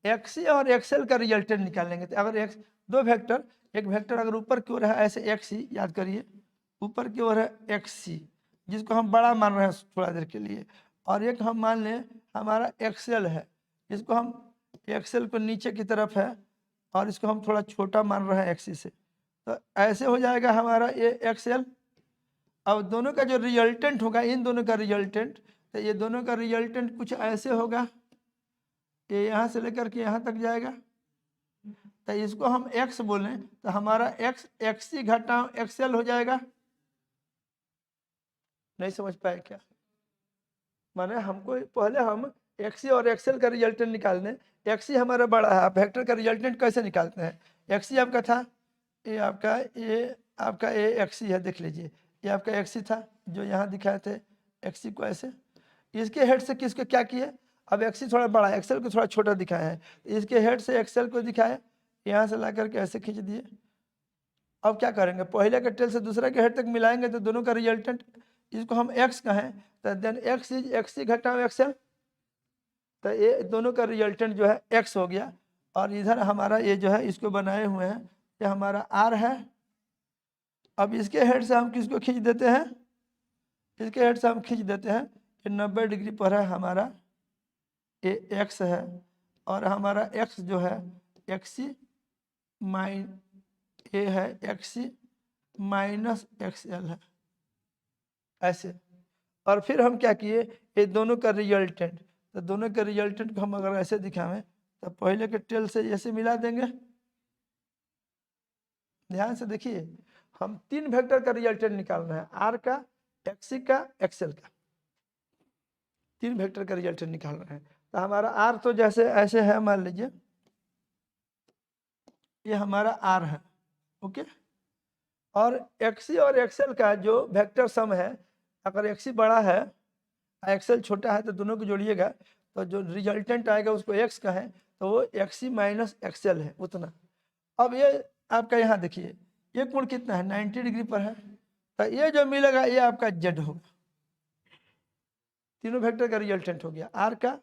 [SPEAKER 1] एक्सी और एक्सएल का रिजल्टेंट निकालेंगे। तो अगर एक्स दो वेक्टर, एक वेक्टर अगर ऊपर की ओर है ऐसे एक्सी, याद करिए ऊपर की ओर है एक्सी जिसको हम बड़ा मान रहे हैं थोड़ा देर के लिए, और एक हम मान लें हमारा एक्सएल है जिसको हम एक्सएल को नीचे की तरफ है और इसको हम थोड़ा छोटा मान रहे हैं एक्सी से, तो ऐसे हो जाएगा हमारा ये एक्सएल। अब दोनों का जो रिजल्टेंट होगा, इन दोनों का रिजल्टेंट, तो ये दोनों का रिजल्टेंट कुछ ऐसे होगा, ये यहाँ से लेकर के यहाँ तक जाएगा। तो इसको हम x बोलें तो हमारा x एक्सी घटा एक्सएल हो जाएगा। नहीं समझ पाए क्या? माने हमको पहले हम एक्सी और एक्सएल का रिजल्टेंट निकाल दें। एक्सी हमारा बड़ा है, आप वेक्टर का रिजल्टेंट कैसे निकालते हैं? एक्सी आपका था, ये आपका ए एक्सी है, देख लीजिए ये आपका एक्सी था जो यहाँ दिखाए थे, एक्सी को ऐसे, इसके हेड से किसको क्या किए, अब एक्सी थोड़ा बड़ा है, एक्सेल को थोड़ा छोटा दिखाया है, इसके हेड से एक्सेल को दिखाए, यहाँ से ला करके ऐसे खींच दिए। अब क्या करेंगे, पहले के टेल से दूसरे के हेड तक मिलाएंगे तो दोनों का रिजल्टेंट इसको हम एक्स कहें तो देन एक्स इज एक्स सी घटाओ एक्सएल, तो ये दोनों का रिजल्टेंट जो है एक्स हो गया। और इधर हमारा ये जो है इसको बनाए हुए हैं, ये हमारा आर है। अब इसके हेड से हम किसको खींच देते हैं, इसके हेड से हम खींच देते हैं कि 90 डिग्री पर है हमारा ये एक्स है, और हमारा एक्स जो है एक्स सी माइन ये है एक्स सी माइनस एक्स एल है ऐसे। और फिर हम क्या किए, ये दोनों का रिजल्टेंट, तो दोनों के रिजल्टेंट को हम अगर ऐसे दिखावें तो पहले के टेल से ऐसे मिला देंगे। ध्यान से देखिए, हम 3 वेक्टर का रिजल्टेंट निकाल रहे हैं, आर का, एक्सी का, एक्सएल का, 3 वेक्टर का रिजल्टेंट निकाल रहे हैं। तो हमारा आर तो जैसे ऐसे है, मान लीजिए ये हमारा आर है, ओके। और एक्सी और एक्सएल का जो वेक्टर सम है, अगर एक्सी बड़ा है एक्सएल छोटा है तो दोनों को जोड़िएगा तो जो रिजल्टेंट आएगा उसको एक्स का है, तो वो एक्सी माइनस एक्सएल है उतना। अब ये आपका यहाँ देखिए ये कोण कितना है, 90 डिग्री पर है, तो ये जो मिलेगा ये आपका जेड होगा। तीनों वेक्टर का रिजल्टेंट हो गया। आर का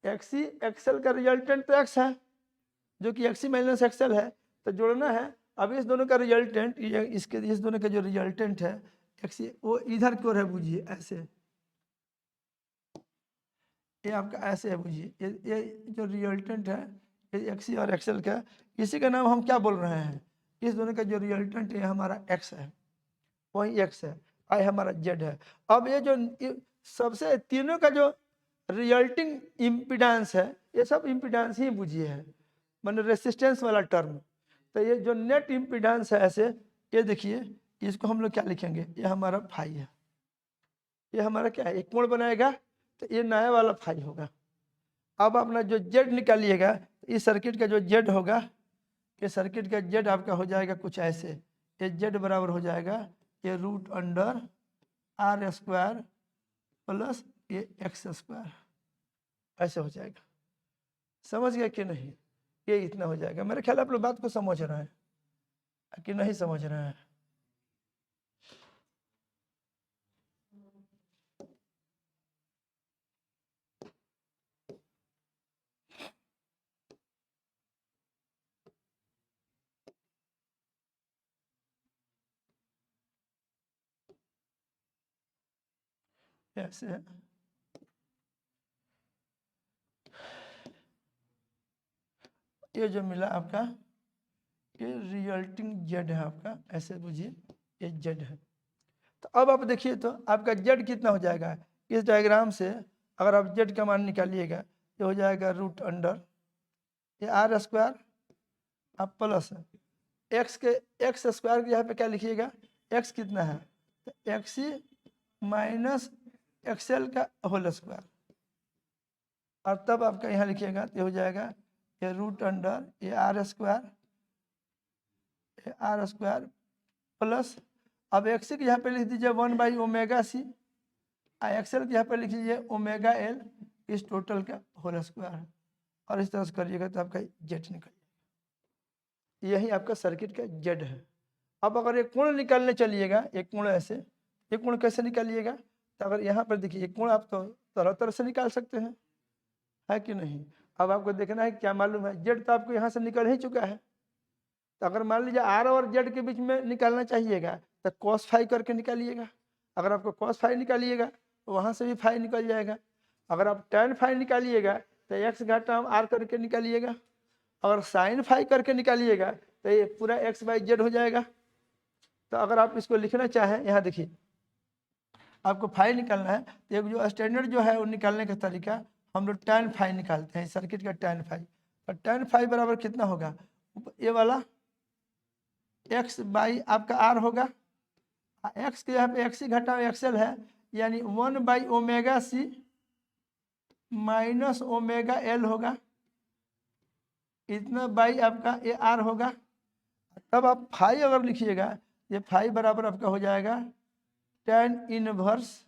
[SPEAKER 1] एक्सी एक्सएल का रिजल्टेंट तो एक्स है जो कि एक्सी माइनस एक्सएल है, तो जोड़ना है। अब इस दोनों का रिजल्टेंट ये इसके इस दोनों का जो रिजल्टेंट है एक्सी, वो इधर की ओर है, बुझिए ऐसे, ये आपका ऐसे है, बुझिए ये जो रिजल्टेंट है ये एक्सी और एक्सएल का, इसी का नाम हम क्या बोल रहे हैं, इस दोनों का जो रिजल्टेंट है हमारा एक्स है, वही एक्स है, आई हमारा जेड है। अब ये जो सबसे तीनों का जो रिजल्टिंग इम्पिडेंस है, ये सब इम्पिडेंस ही बुझिए है, मतलब रेसिस्टेंस वाला टर्म। तो ये जो नेट इम्पिडेंस है ऐसे, ये देखिए इसको हम लोग क्या लिखेंगे, ये हमारा फाई है, ये हमारा क्या है, एक कोण बनाएगा तो ये नया वाला फाई होगा। अब अपना जो जेड निकालिएगा, इस सर्किट का जो जेड होगा, ये सर्किट का जेड आपका हो जाएगा कुछ ऐसे, ये जेड बराबर हो जाएगा ये root under R square plus ये एक्स स्क्वायर, ऐसे हो जाएगा। समझ गया कि नहीं, ये इतना हो जाएगा। मेरे ख्याल आप लोग बात को समझ रहे हैं कि नहीं समझ रहे हैं। ऐसे है, ये जो मिला आपका ये रिजल्टिंग जेड है आपका, ऐसे बुझिए ये जेड है। तो अब आप देखिए तो आपका जेड कितना हो जाएगा, इस डायग्राम से अगर आप जेड का मान निकालिएगा ये हो जाएगा रूट अंडर ये आर स्क्वायर, आप प्लस एक्स के एक्स स्क्वायर के यहाँ पे क्या लिखिएगा, एक्स कितना है तो एक्स माइनस एक्सएल का होल स्क्वायर, और तब आपका यहाँ लिखिएगा तो हो जाएगा ये रूट अंडर ये आर स्क्वायर प्लस, अब एक्स के यहाँ पे लिख दीजिए 1/ओमेगा c, एक्सएल के यहाँ पे लिख लीजिए ओमेगा एल, इस टोटल का होल स्क्वायर, और इस तरह से करिएगा तो आपका जेड निकल, यही आपका सर्किट का जेड है। अब अगर एक कोण निकालने चलिएगा, एक कोण ऐसे, एक कोण कैसे निकालिएगा, तो अगर यहाँ पर देखिए एक कोण आप तो तरह तरह से निकाल सकते हैं, है कि नहीं। अब आपको देखना है क्या मालूम है, जेड तो आपको यहाँ से निकल ही चुका है, तो अगर मान लीजिए आर और जेड के बीच में निकालना चाहिएगा तो कॉस फाई करके निकालिएगा। अगर आपको कॉस फाई निकालिएगा तो वहाँ से भी फाई निकल जाएगा। अगर आप टैन फाई निकालिएगा तो एक्स घाटा हम आर करके निकालिएगा। अगर साइन फाई करके निकालिएगा तो ये पूरा एक्स बाई जेड हो जाएगा। तो अगर आप इसको लिखना चाहें, यहाँ देखिए आपको फाई निकालना है तो एक जो स्टैंडर्ड जो है वो निकालने का तरीका, हम लोग टैन फाई निकालते हैं, सर्किट का टैन फाई। और टैन फाई बराबर कितना होगा, ये वाला एक्स बाई आपका आर होगा, एक्स के यहाँ पे एक्स ही घटा एक्सएल है, यानी 1/ओमेगा c माइनस ओमेगा एल होगा, इतना बाई आपका ए आर होगा। तब आप फाई अगर लिखिएगा, ये फाई बराबर आपका हो जाएगा tan इनवर्स,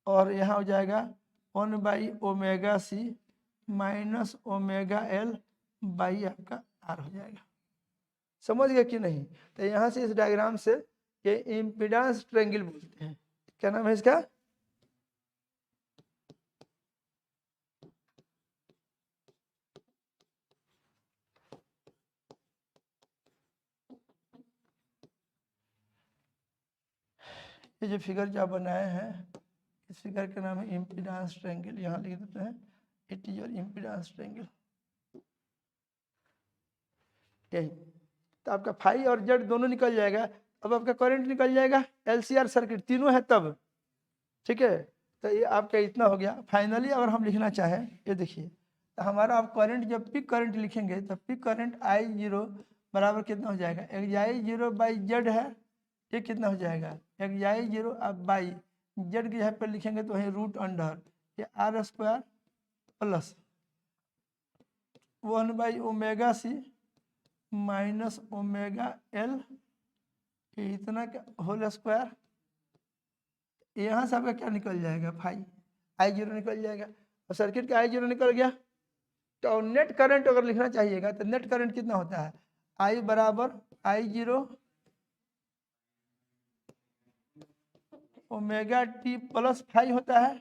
[SPEAKER 1] और यहाँ हो जाएगा 1/ओमेगा c minus omega L by आपका आर हो जाएगा। समझ गए कि नहीं। तो यहाँ से इस डायग्राम से ये इम्पीडेंस ट्रायंगल बोलते हैं, क्या नाम है इसका? ये जो फिगर जो आप बनाए हैं, इस फिगर का नाम है इम्पीडेंस ट्रायंगल। यहाँ लिख देते हैं it is your impedance triangle. यही तो आपका फाई और जेड दोनों निकल जाएगा। अब आपका करंट निकल जाएगा, एलसीआर सर्किट तीनों है तब, ठीक है। तो ये आपका इतना हो गया। फाइनली अगर हम लिखना चाहें, ये देखिए, तो हमारा आप करंट जब पिक करंट लिखेंगे तो पिक करंट I0 बराबर कितना हो जाएगा? XI0 बाई जेड है, ये कितना हो जाएगा? XI0 अब बाई जेड की जगह पर लिखेंगे तो है रूट अंडर ये R स्क्वायर प्लस 1/ओमेगा c माइनस ओमेगा L, इतना का होल स्क्वायर। यहाँ से आपका क्या निकल जाएगा? फाई I0 निकल जाएगा। और सर्किट का I0 निकल गया। तो नेट करंट अगर लिखना चाहिएगा तो नेट करंट कितना होता है? I बराबर I0 omega T plus phi होता है।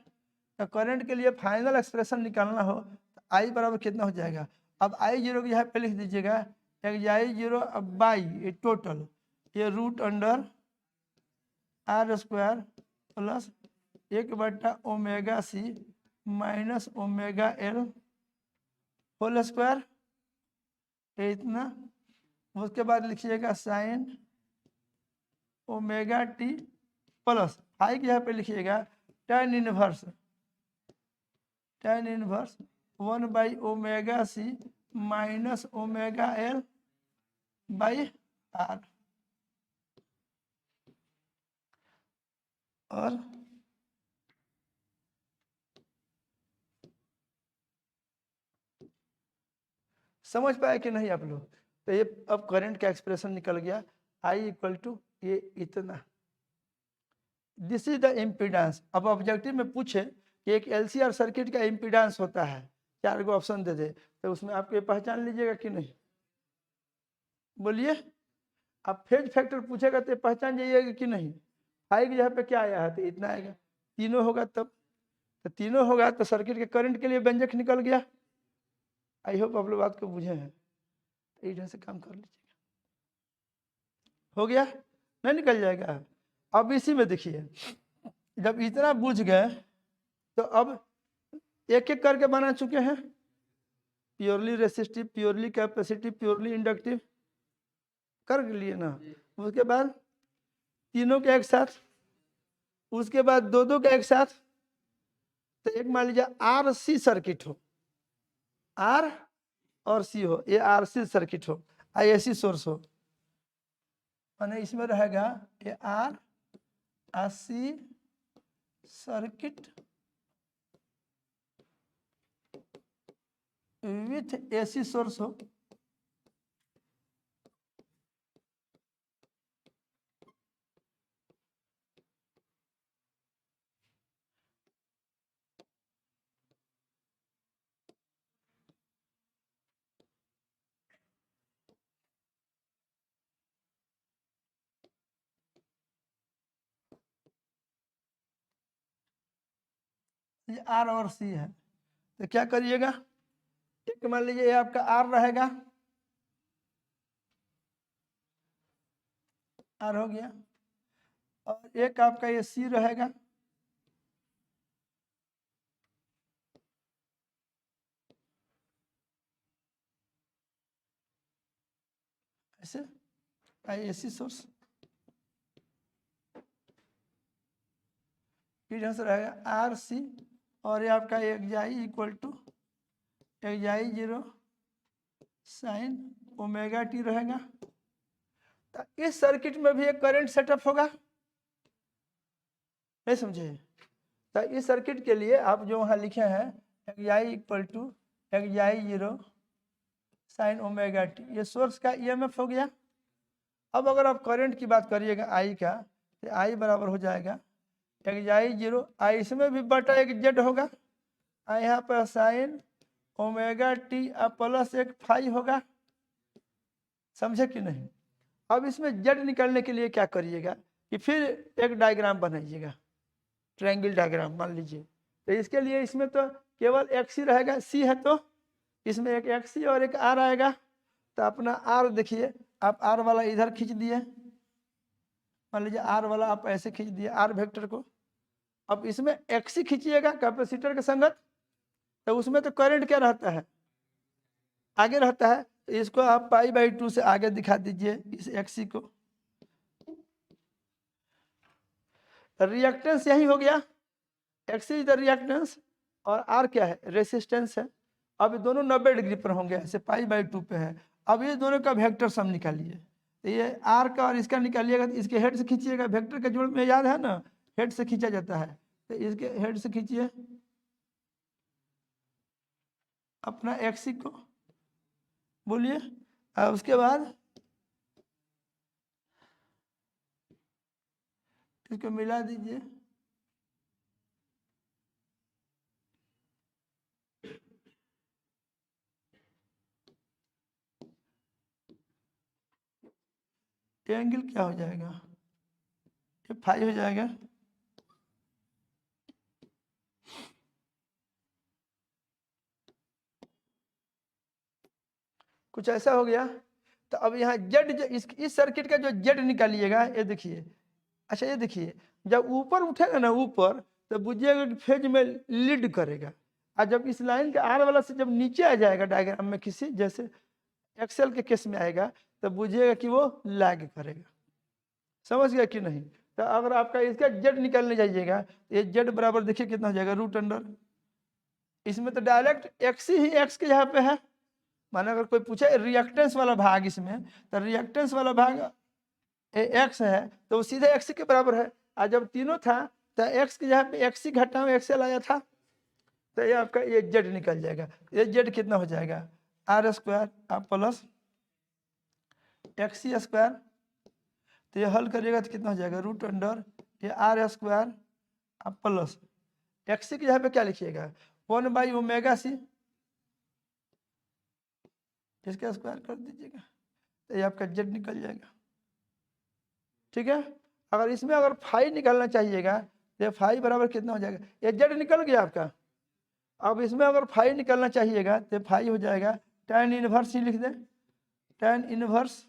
[SPEAKER 1] तो करंट के लिए फाइनल एक्सप्रेशन निकालना हो तो I बराबर कितना हो जाएगा? अब I0 की यहाँ पे लिख दीजिएगा XI0 अब बाई ये टोटल ये root under R square plus 1/ओमेगा c minus omega L whole square, इतना। उसके बाद लिखिएगा sine omega T plus phi के यहाँ पे लिखिएगा tan इनवर्स 1/ओमेगा c minus omega L by R। और समझ पाए कि नहीं आप लोग? तो ये अब करंट का एक्सप्रेशन निकल गया I इक्वल टू ये इतना। This is the impedance. अब ऑब्जेक्टिव में पूछे कि एक LCR सर्किट का इम्पीडेंस होता है, 4 को ऑप्शन दे दे, तो उसमें आप ये पहचान लीजिएगा कि नहीं? बोलिए। आप फेज फैक्टर पूछेगा तो पहचान जाइएगा कि नहीं? फाई की जगह पे क्या आया है तो इतना आएगा। तीनों होगा तब, तो तीनों होगा तो सर्किट के करंट के लिए व्यंजक निकल गया। आई होप आप लोग बात को बुझे हैं। इधर से काम कर लीजिएगा। हो गया? नहीं निकल जाएगा? अब इसी में देखिए, जब इतना बुझ गए तो अब एक एक करके बना चुके हैं। Purely resistive, purely capacitive, purely inductive कर लिए ना। उसके बाद तीनों के एक साथ, उसके बाद दो दो के एक साथ। तो एक मान लीजिए RC सर्किट हो, R और C हो, ये RC सर्किट हो, IAC सोर्स हो, माने इसमें रहेगा ये RC circuit with AC source हो। ये R और C है, तो क्या करिएगा? एक मान लीजिए ये आपका R रहेगा, R हो गया, और एक आपका ये C रहेगा, ऐसे IAC सोर्स। फिर यहाँ से रहेगा RC, और ये आपका XI equal to XI0 sine omega T रहेगा। तो इस सर्किट में भी एक करंट सेटअप होगा, नहीं समझे? तो इस सर्किट के लिए आप जो वहाँ लिखे हैं XI equal to XI0 sine omega T, ये सोर्स का EMF हो गया। अब अगर आप करंट की बात करिएगा I का, तो I बराबर हो जाएगा XI0, I इसमें भी बटा एक जेड होगा, यहाँ पर साइन ओमेगा टी प्लस एक फाई होगा। समझे कि नहीं? अब इसमें जेड निकालने के लिए क्या करिएगा कि फिर एक डायग्राम बनाइएगा। ट्रायंगल डायग्राम मान लीजिए। तो इसके लिए इसमें तो केवल एक्स ही रहेगा, सी है तो इसमें एक एक्स सी और एक आर आएगा। तो अपना आर देखिए, आप आर वाला इधर खींच दिए, मान लीजिए आर वाला आप ऐसे खींच दिए आर वेक्टर को। अब इसमें एक्स ही खींचिएगा कैपेसिटर के संगत, तो उसमें तो करंट क्या रहता है, आगे रहता है। तो इसको आप पाई/2 से आगे दिखा दीजिए इस एक्सी को। रिएक्टेंस यही हो गया, एक्सी इज द रिएक्टेंस और आर क्या है, रेसिस्टेंस है। अब ये दोनों 90 डिग्री पर होंगे, ऐसे पाई/2 पे है। अब ये दोनों का वेक्टर सम निकालिए। तो ये आर का और इसका निकालिएगा, तो इसके हेड से खींचिएगा, वेक्टर के जोड़ में याद है ना, हेड से खींचा जाता है। तो इसके हेड से खींचिए अपना एक्सी को, बोलिए। और उसके बाद इसको मिला दीजिए। एंगल क्या हो जाएगा, ये फाई हो जाएगा। कुछ ऐसा हो गया। तो अब यहाँ जेड, इस सर्किट का जो जेड निकालिएगा, ये देखिए। अच्छा ये देखिए, जब ऊपर उठेगा ना ऊपर, तो बुझिएगा कि फेज में लीड करेगा। और जब इस लाइन के आर वाला से जब नीचे आ जाएगा डायग्राम में, किसी जैसे एक्सेल के केस में आएगा, तो बुझिएगा कि वो लैग करेगा। समझ गया कि नहीं। तो अगर आपका इसका जेड निकालने जाइएगा, तो ये जेड बराबर देखिए कितना हो जाएगा, रूट अंडर। इसमें तो डायरेक्ट एक्स ही एक्स के यहाँ पे है। माना अगर कोई पूछे रिएक्टेंस वाला भाग इसमें, तो रिएक्टेंस वाला भाग एक्स है, तो वो सीधे एक्स के बराबर है। और जब तीनों था, तो एक्स के जहाँ पे एक्स ही घटा में एक्सएल आया था, तो ये आपका ये जेड निकल जाएगा। ये जेड कितना हो जाएगा, आर स्क्वायर आप प्लस एक्स स्क्वायर। तो ये हल करिएगा तो कितना हो जाएगा, रूट अंडर ये आर स्क्वायर आप प्लस एक्स के जहाँ पे क्या लिखिएगा, 1/ω/c, इसका स्क्वायर कर दीजिएगा, तो ये आपका जेड निकल जाएगा। ठीक है। अगर इसमें अगर फाई निकालना चाहिएगा, तो फाई बराबर कितना हो जाएगा, ये जेड निकल गया आपका। अब इसमें अगर फाई निकालना चाहिएगा, तो फाई हो जाएगा tan इनवर्स ही लिख दें, tan इनवर्स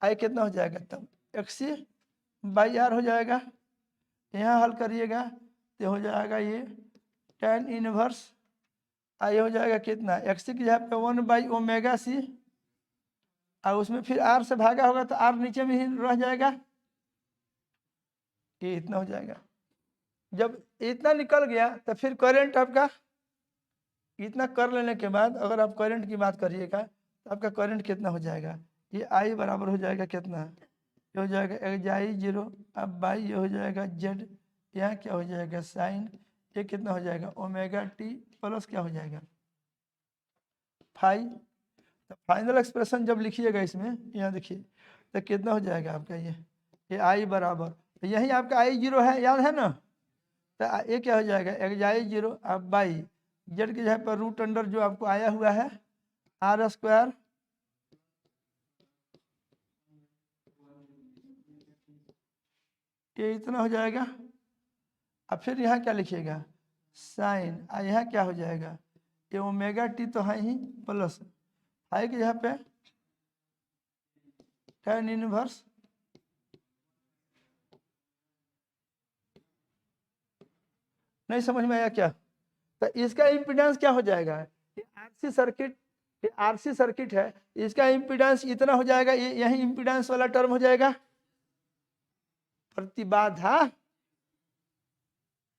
[SPEAKER 1] आई कितना हो जाएगा, तब XC/R हो जाएगा। यहाँ हल करिएगा तो हो जाएगा ये tan इनवर्स आई हो जाएगा कितना, XC की जगह पे 1/ω/c, और उसमें फिर R से भागा होगा तो R नीचे में ही रह जाएगा, ये इतना हो जाएगा। जब इतना निकल गया, तो फिर करंट आपका इतना कर लेने के बाद अगर आप करंट की बात करिएगा, तो आपका करंट कितना हो जाएगा, ये आई बराबर हो जाएगा कितना, ये हो जाएगा XI0 अब बाई ये हो जाएगा जेड, यहाँ क्या हो जाएगा साइन, ये कितना हो जाएगा ω/t प्लस क्या हो जाएगा फाई। तो फाइनल एक्सप्रेशन जब लिखिएगा इसमें, यहाँ देखिए, तो कितना हो जाएगा आपका ये आई बराबर, तो यही आपका I0 है, याद है ना। तो ये क्या हो जाएगा XI0 अब बाई जेड के जगह पर रूट अंडर जो आपको आया हुआ है आर स्क्वायर, ये इतना हो जाएगा। अब फिर यहाँ क्या लिखिएगा साइन, यहाँ क्या हो जाएगा, ये ω/t तो है ही प्लस आई के यहाँ पे tan इनवर्स, नहीं समझ में आया क्या। तो इसका इम्पीडेंस क्या हो जाएगा, ये आरसी सर्किट, ये आरसी सर्किट है, इसका इम्पीडेंस इतना हो जाएगा, ये यही इम्पीडेंस वाला टर्म हो जाएगा, प्रतिबाधा,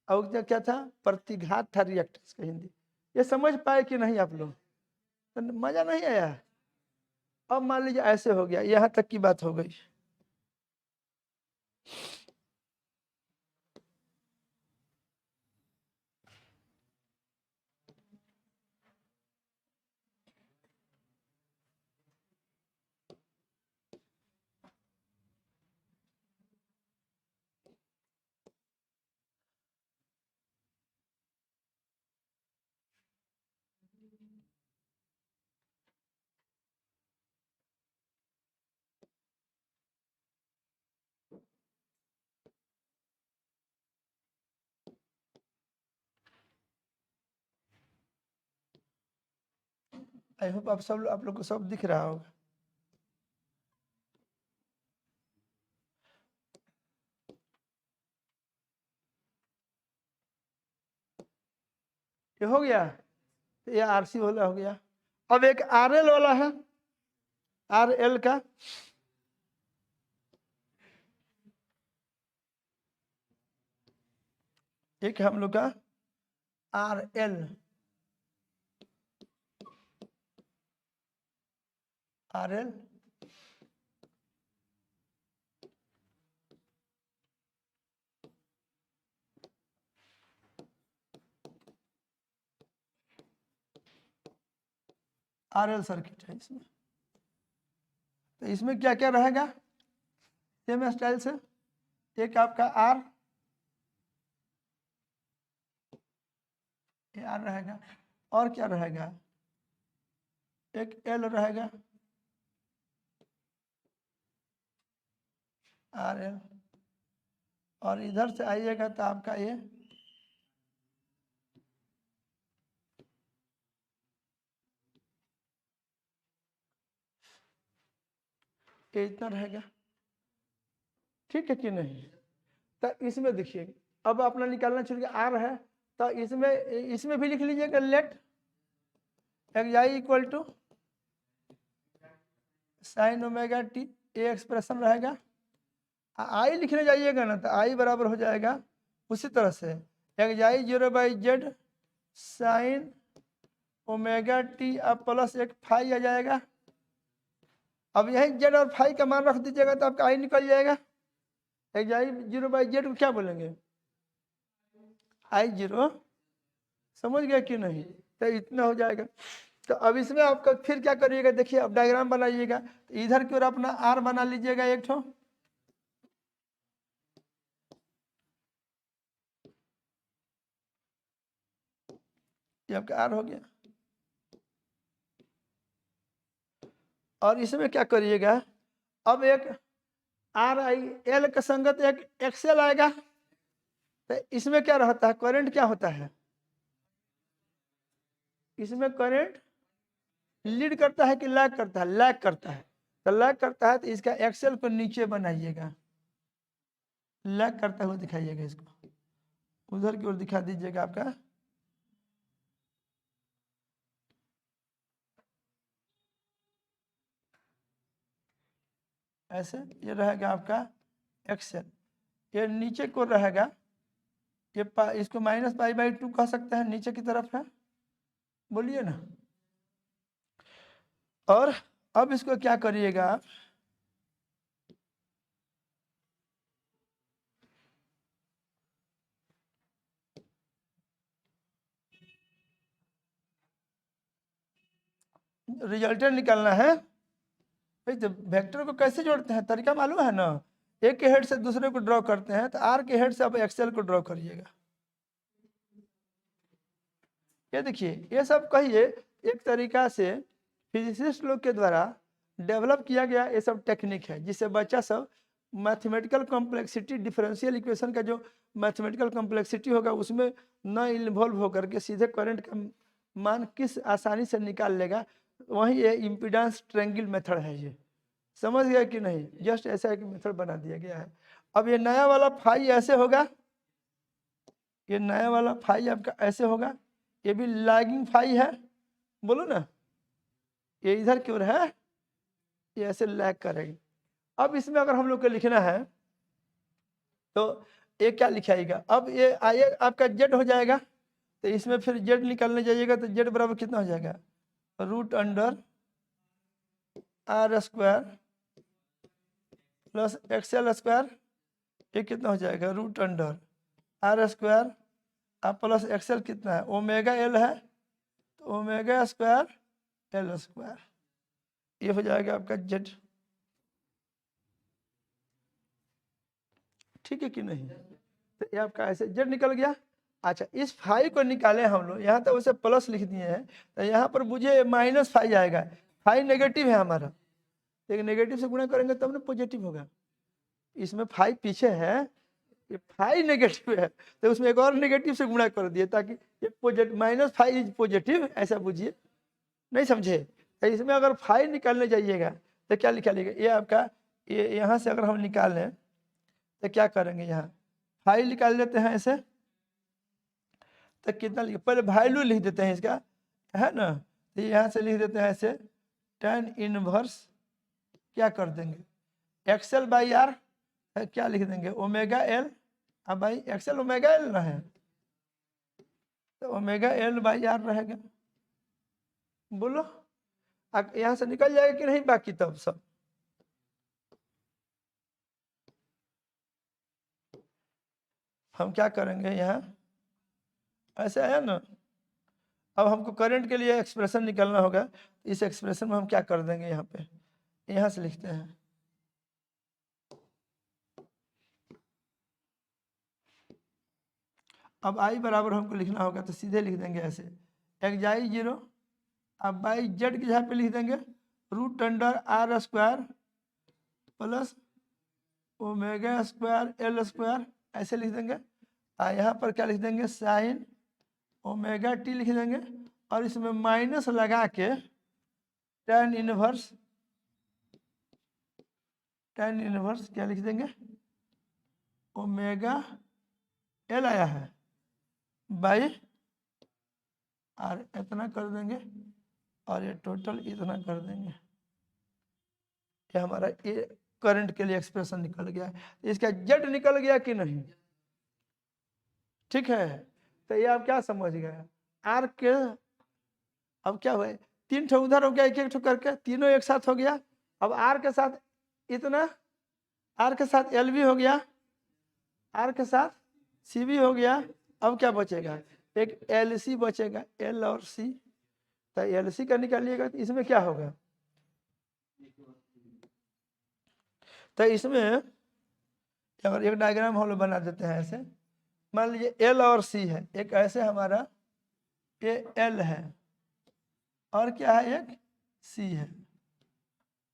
[SPEAKER 1] और क्या था, प्रतिघात था रिएक्टेंस का हिंदी। ये समझ पाए कि नहीं आप लोग, तो मजा नहीं आया। अब मान लीजिए ऐसे हो गया, यहाँ तक की बात हो गई। आई होप आप लोग को सब दिख रहा होगा। ये हो गया, ये आरसी वाला हो गया। अब एक आरएल वाला है, आरएल का एक हम लोग का आरएल, आरएल आरएल सर्किट है इसमें। तो इसमें क्या क्या रहेगा सेम स्टाइल से, एक आपका आर, ये आर रहेगा, और क्या रहेगा, एक एल रहेगा, आर एल, और इधर से आइएगा तो आपका ये इतना रहेगा। ठीक है कि नहीं? तो इसमें देखिए अब अपना निकालना चाहिए, आर है तो इसमें भी लिख लीजिएगा let X equal to sine omega T, ये एक्सप्रेशन रहेगा। आई लिखने जाइएगा ना तो आई बराबर हो जाएगा उसी तरह से x 0/z sign omega T अब प्लस एक फाई आ जाएगा। अब यही जेड और फाई का मान रख दीजिएगा तो आपका आई निकल जाएगा। एक्स 0/z को क्या बोलेंगे, I0, समझ गया कि नहीं? तो इतना हो जाएगा। तो अब इसमें आपका फिर क्या करिएगा, देखिए अब डायग्राम बनाइएगा, तो इधर की ओर अपना आर बना लीजिएगा एक ठो, ये आपका आर हो गया। और इसमें क्या करिएगा, अब एक आर आई एल का संगत एक एक्सेल आएगा। तो इसमें क्या रहता है, करंट क्या होता है, इसमें करंट लीड करता है कि लैग करता है, लैग करता है। तो लैग करता है तो इसका एक्सेल को नीचे बनाइएगा, लैग करता हुआ दिखाइएगा, इसको उधर की ओर दिखा दीजिएगा आपका, ऐसे ये रहेगा आपका एक्सेल, ये नीचे को रहेगा, ये इसको -π/2 कह सकते हैं, नीचे की तरफ है, बोलिए ना। और अब इसको क्या करिएगा आप, रिजल्टेंट निकालना है। तो वेक्टर को कैसे जोड़ते हैं, तरीका मालूम है ना, एक के हेड से दूसरे को ड्रॉ करते हैं। तो आर के हेड से अब एक्सेल को ड्रॉ करिएगा। ये देखिए ये सब कहिए एक तरीका से फिजिसिस्ट लोग के द्वारा डेवलप किया गया ये सब टेक्निक है, जिससे बच्चा सब मैथमेटिकल कॉम्प्लेक्सिटी, डिफरेंशियल इक्वेशन का जो मैथमेटिकल कॉम्प्लेक्सिटी होगा उसमें न इन्वॉल्व होकर के सीधे करंट का मान किस आसानी से निकाल लेगा। वही ये इम्पीडेंस ट्रायंगल मेथड है, ये समझ गया कि नहीं, जस्ट ऐसा एक मेथड बना दिया गया है। अब ये नया वाला फाई ऐसे होगा, ये नया वाला फाई आपका ऐसे होगा, ये भी लैगिंग फाई है, बोलो ना, ये इधर की ओर है, ये ऐसे लैग करेगी। अब इसमें अगर हम लोग को लिखना है तो ये क्या लिखाएगा, अब ये आइए आपका जेड हो जाएगा। तो इसमें फिर जेड निकालने जाइएगा तो जेड बराबर कितना हो जाएगा, √r² प्लस XL², ये कितना हो जाएगा, √r² आप प्लस एक्सएल कितना है, ओमेगा एल है, तो ω² L², ये हो जाएगा आपका जेड। ठीक है कि नहीं? तो ये आपका ऐसे जेड निकल गया। अच्छा इस फाई को निकाले हम लोग, यहाँ तो उसे प्लस लिख दिए हैं, तो यहाँ पर मुझे -फाई आएगा, फाई नेगेटिव है हमारा, लेकिन नेगेटिव से गुणा करेंगे तब ना पॉजिटिव होगा। इसमें फाई पीछे है, ये फाई नेगेटिव है, तो उसमें एक और नेगेटिव से गुणा कर दिए ताकि ये -5 इज पॉजिटिव, ऐसा बुझिए नहीं समझे? तो इसमें अगर फाई निकालने जाइएगा तो क्या निकालिएगा, ये आपका ये यहाँ से अगर हम निकाल लें तो क्या करेंगे, यहाँ फाई निकाल लेते हैं ऐसे, तो कितना लिखे, पहले वैल्यू लिख देते हैं इसका, है ना। तो यहाँ से लिख देते हैं ऐसे, tan इनवर्स क्या कर देंगे एक्सएल बाई आर, क्या लिख देंगे ओमेगा एल, अब भाई एक्सएल ओमेगा एल ना है, तो ओमेगा एल बाई आर रहेगा। बोलो यहाँ से निकल जाएगा कि नहीं बाकी तब सब? हम क्या करेंगे, यहाँ ऐसे आया ना। अब हमको करंट के लिए एक्सप्रेशन निकालना होगा, इस एक्सप्रेशन में हम क्या कर देंगे, यहाँ पे यहाँ से लिखते हैं, अब आई बराबर हमको लिखना होगा तो सीधे लिख देंगे ऐसे, एक्स आई 0, अब बाई जेड की जगह पे लिख देंगे root under R square plus omega square L square, ऐसे लिख देंगे। यहाँ पर क्या लिख देंगे साइन ओमेगा टी लिख देंगे, और इसमें माइनस लगा के tan इनवर्स क्या लिख देंगे ओमेगा एल आया है बाई आर, इतना कर देंगे, और ये टोटल इतना कर देंगे। ये हमारा ये करंट के लिए एक्सप्रेशन निकल गया है। इसका जेड निकल गया कि नहीं? ठीक है, तो ये आप क्या समझ गए, आर के अब क्या हुआ, 3 ठो उधर हो गया, एक एक ठो करके तीनों एक साथ हो गया। अब आर के साथ इतना, आर के साथ एल भी हो गया, आर के साथ सी भी हो गया। अब क्या बचेगा, एक एल सी बचेगा, एल और सी, तो एल सी का निकालिएगा तो इसमें क्या होगा, तो इसमें अगर एक डायग्राम हम लोग बना देते हैं ऐसे, मान लीजिए एल और सी है, एक ऐसे हमारा ये एल है और क्या है एक सी है,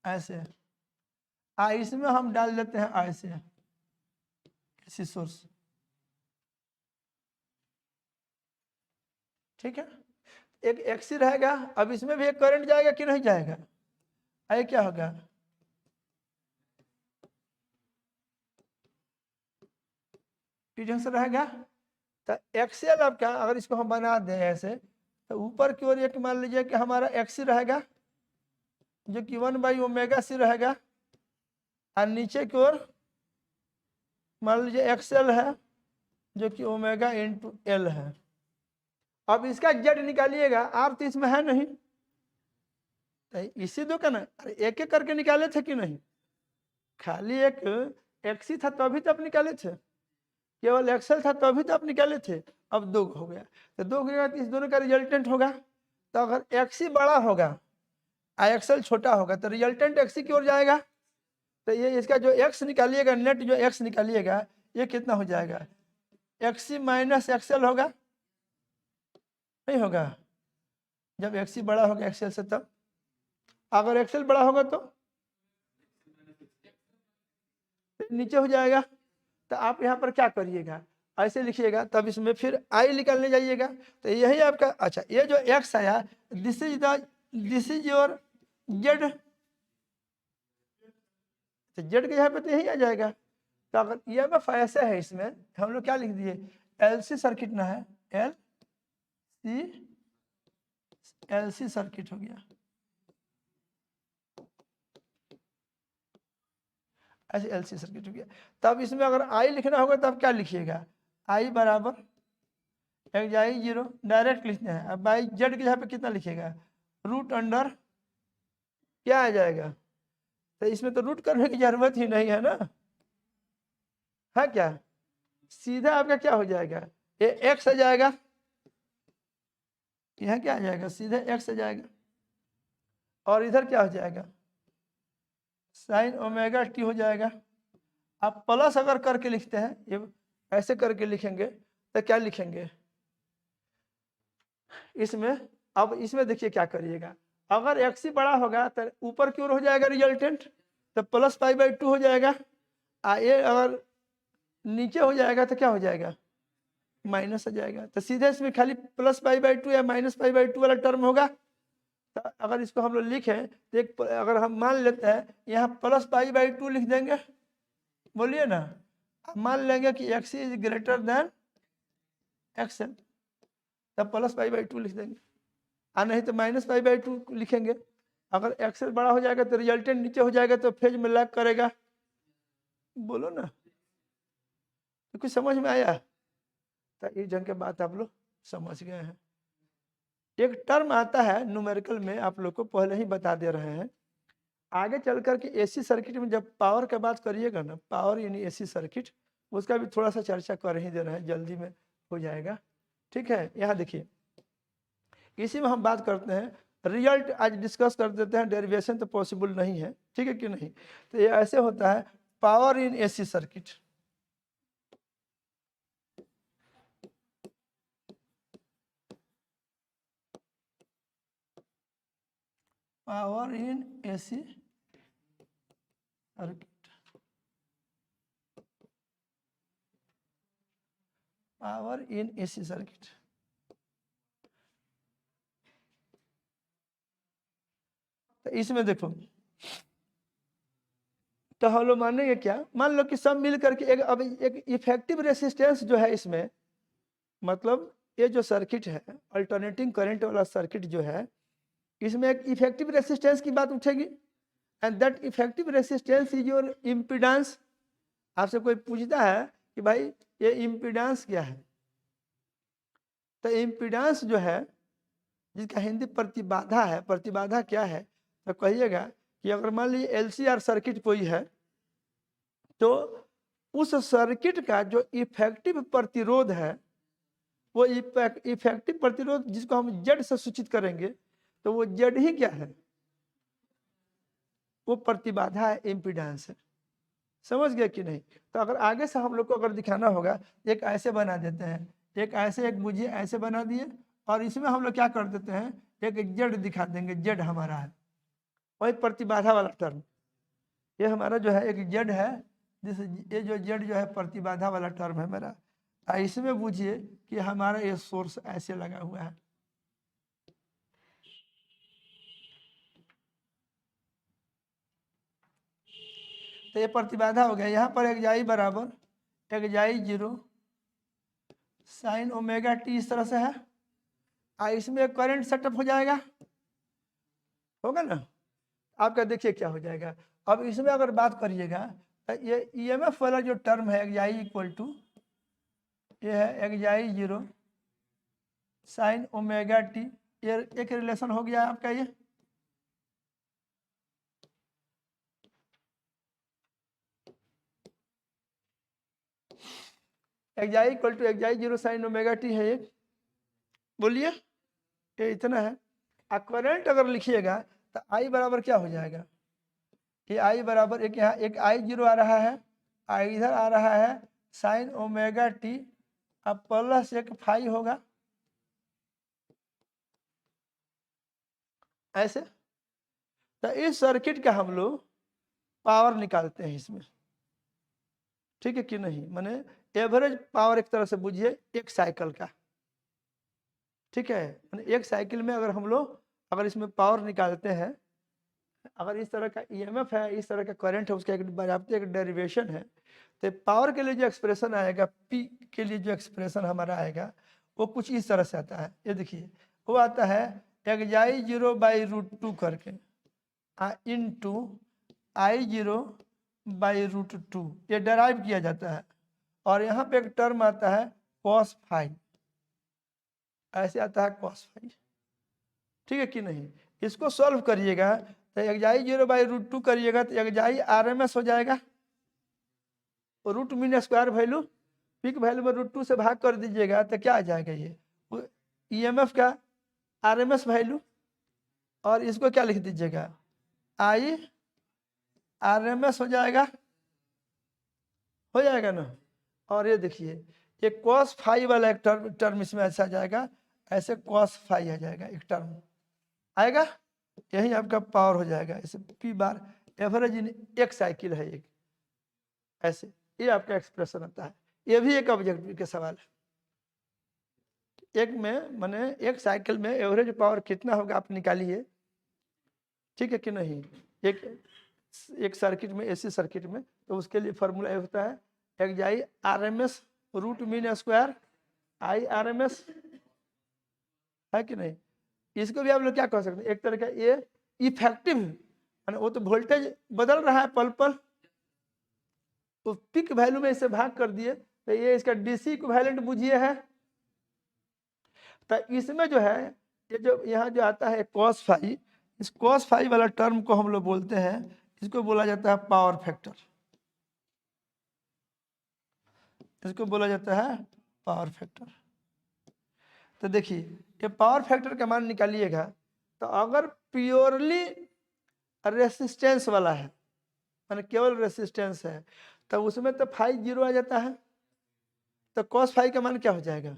[SPEAKER 1] ऐसे इसमें हम डाल देते हैं ऐसे इसी सोर्स, ठीक है। एक एक्सी रहेगा, अब इसमें भी एक करंट जाएगा कि नहीं जाएगा, आई क्या होगा, पी जंक्शन रहेगा। तो एक्सएल अब क्या, अगर इसको हम बना दें ऐसे, तो ऊपर की ओर एक मान लीजिए कि हमारा एक्सी रहेगा जो कि 1/ओमेगा सी रहेगा, और नीचे की ओर मान लीजिए एक्सएल है जो कि ओमेगा इंटू एल है। अब इसका जेड निकालिएगा, आर तो इसमें है नहीं, तो इसी दो का ना, अरे एक एक करके निकाले थे कि नहीं, खाली एक एक्सी था तो अभी तो आप निकाले थे, केवल एक्सेल था तो अभी तो आप निकाले थे, अब 2 हो गया, तो 2 हो गया तो इस दोनों का रिजल्टेंट होगा। तो अगर एक्सी बड़ा होगा एक्सेल छोटा होगा तो रिजल्टेंट एक्सी की ओर जाएगा, तो ये इसका जो एक्स निकालिएगा, नेट जो एक्स निकालिएगा ये कितना हो जाएगा, एक्सी माइनस एक्सेल होगा, नहीं होगा, जब एक्सी बड़ा होगा एक्सेल से तब, अगर एक्सेल बड़ा होगा तो नीचे हो जाएगा। तो आप यहाँ पर क्या करिएगा, ऐसे लिखिएगा, तब इसमें फिर आई निकालने जाइएगा, तो यही आपका, अच्छा ये जो एक्स आया दिस इज योर जेड, तो जेड के यहाँ पे तो यही आ जाएगा। तो अगर ईएमएफ ऐसा है, इसमें हम लोग क्या लिख दिए, एलसी सर्किट ना है, एलसी सर्किट हो गया, ऐसे एलसी सर्किट हो गया। तब इसमें अगर आई लिखना होगा तब क्या लिखिएगा, आई बराबर एक्स आई 0 डायरेक्ट लिखना है। अब बाई जेड की जगह पे कितना लिखिएगा, रूट अंडर क्या आ जाएगा, तो इसमें तो रूट करने की जरूरत ही नहीं है ना, है क्या, सीधा आपका क्या हो जाएगा, ये एक्स आ जाएगा, यहाँ क्या आ जाएगा, सीधे एक्स आ जाएगा, और इधर क्या हो जाएगा साइन ओमेगा टी हो जाएगा। आप प्लस अगर करके लिखते हैं, ये ऐसे करके लिखेंगे तो क्या लिखेंगे इसमें, अब इसमें देखिए क्या करिएगा, अगर एक्स बड़ा होगा तो ऊपर की ओर हो जाएगा रिजल्टेंट, तो प्लस पाई/2 हो जाएगा, ये अगर नीचे हो जाएगा तो क्या हो जाएगा माइनस हो जाएगा, तो सीधे इसमें खाली प्लस पाई/2 या माइनस पाई/2 वाला टर्म होगा, तो अगर इसको हम लोग लिखें तो एक अगर हम मान लेते हैं यहाँ प्लस पाई/2 लिख देंगे, बोलिए ना। मान लेंगे कि x is greater than xn, तब प्लस पाई/2 लिख देंगे, और नहीं तो माइनस पाई/2 लिखेंगे। अगर एक्सेल बड़ा हो जाएगा तो रिजल्टेंट नीचे हो जाएगा तो फेज में लैग करेगा। बोलो ना, तो कुछ समझ में आया? तो इस ढंग के बात आप लोग समझ गए हैं। एक टर्म आता है न्यूमेरिकल में, आप लोग को पहले ही बता दे रहे हैं। आगे चल करके एसी सर्किट में जब पावर की बात करिएगा ना, पावर यानी एसी सर्किट, उसका भी थोड़ा सा चर्चा कर ही दे रहे हैं, जल्दी में हो जाएगा। ठीक है, यहाँ देखिए, इसी में हम बात करते हैं रिजल्ट आज डिस्कस कर देते हैं, डेरिवेशन तो पॉसिबल नहीं है, ठीक है कि नहीं। तो ये ऐसे होता है power in AC circuit. Power in AC circuit, power in AC circuit. तो इसमें देखो, तो हम लोग मानेंगे क्या, मान लो कि सब मिल करके एक, अब एक इफेक्टिव रेसिस्टेंस जो है इसमें, मतलब ये जो सर्किट है अल्टरनेटिंग करंट वाला सर्किट जो है, इसमें एक इफेक्टिव रेसिस्टेंस की बात उठेगी, and that effective resistance is your impedance. आपसे कोई पूछता है कि भाई ये इम्पीडेंस क्या है, तो इम्पीडेंस जो है, जिसका हिंदी प्रतिबाधा है, प्रतिबाधा क्या है, तो कहिएगा कि अगर मान लीजिए एलसीआर सर्किट कोई है, तो उस सर्किट का जो इफेक्टिव प्रतिरोध है, वो इफेक्टिव प्रतिरोध जिसको हम जेड से सूचित करेंगे, तो वो जेड ही क्या है, वो प्रतिबाधा है, इम्पीडेंस है। समझ गए कि नहीं? तो अगर आगे से हम लोग को अगर दिखाना होगा, एक ऐसे बना देते हैं, एक ऐसे, एक बुझिए ऐसे बना दिए, और इसमें हम लोग क्या कर देते हैं, एक जेड दिखा देंगे, जेड हमारा है वही प्रतिबाधा वाला टर्म। ये हमारा जो है एक जेड है, जिस ये जो जेड जो है प्रतिबाधा वाला टर्म है मेरा। इसमें बुझिए कि हमारा ये सोर्स ऐसे लगा हुआ है, तो ये प्रतिबाधा हो गया। यहाँ पर एक जाई बराबर एक जाई 0 साइन ओमेगा टी, इस तरह से है। इसमें एक करंट सेटअप हो जाएगा, होगा ना। आपका देखिए क्या हो जाएगा। अब इसमें अगर बात करिएगा तो ये ईएमएफ वाला जो टर्म है एक जाई इक्वल टू, ये है एक जाई 0 साइन ओमेगा टी, ये एक रिलेशन हो गया आपका। ये एक जाई इक्वल टू एक जाई 0 साइन ओमेगा टी है, ये बोलिए, ये इतना है। करंट अगर लिखिएगा तो आई बराबर क्या हो जाएगा, कि आई बराबर एक, यहाँ एक आई 0 आ रहा है, आई इधर आ रहा है साइन ओमेगा टी, अब प्लस एक फाई होगा, ऐसे। तो इस सर्किट का हम लोग पावर निकालते हैं इसमें, ठीक है कि नहीं। माने एवरेज पावर एक तरह से बुझिए एक साइकिल का, ठीक है। माने एक साइकिल में अगर हम लोग अगर इसमें पावर निकालते हैं, अगर इस तरह का ईएमएफ है, इस तरह का करंट है, उसका एक बाजाबते एक डेरिवेशन है, तो पावर के लिए जो एक्सप्रेशन आएगा, पी के लिए जो एक्सप्रेशन हमारा आएगा, वो कुछ इस तरह से आता है। ये देखिए, वो आता है एक जाई 0/√2 करके इन टू आई 0/√2, ये डराइव किया जाता है। और यहाँ पे एक टर्म आता है कॉस फाई, ऐसे आता है कॉस फाई, ठीक है कि नहीं। इसको सॉल्व करिएगा तो एक जाई 0/√2 करिएगा तो एक जाई RMS हो जाएगा, root mean square value, peak value में √2 से भाग कर दीजिएगा तो क्या आ जाएगा, ये ईएमएफ का RMS वैल्यू, और इसको क्या लिख दीजिएगा, आई RMS हो जाएगा, हो जाएगा ना। और ये देखिए, ये कॉस फाई वाला एक टर्म इसमें ऐसा जाएगा, ऐसे कॉस फाई आ जाएगा, एक टर्म आएगा, यही आपका पावर हो जाएगा। ऐसे पी बार एवरेज इन एक साइकिल है एक, ऐसे ये आपका एक्सप्रेशन आता है। ये भी एक ऑब्जेक्टिव के सवाल है। एक में माने एक साइकिल में एवरेज पावर कितना होगा आप निकालिए, ठीक है कि नहीं। एक सर्किट में, एसी सर्किट में, तो उसके लिए फॉर्मूला ये होता है X R M S root mean square I R M S, है कि नहीं। इसको भी आप लोग क्या कह सकते हैं, एक तरह का ये इफेक्टिव, यानी वो तो वोल्टेज बदल रहा है पल पल, तो पिक वैल्यू में इसे भाग कर दिए, तो ये इसका डीसी इक्विवेलेंट बुझिए है। तो इसमें जो है ये जो यहाँ जो आता है कॉस फाई, इस कॉस फाई वाला टर्म को हम लोग बोलते हैं, इसको बोला जाता है पावर फैक्टर, इसको बोला जाता है पावर फैक्टर। तो देखिए ये पावर फैक्टर का मान निकालिएगा, तो अगर प्योरली रेसिस्टेंस वाला है, माने केवल रेसिस्टेंस है, तो उसमें तो फाई 0 आ जाता है, तो कॉस फाई का मान क्या हो जाएगा,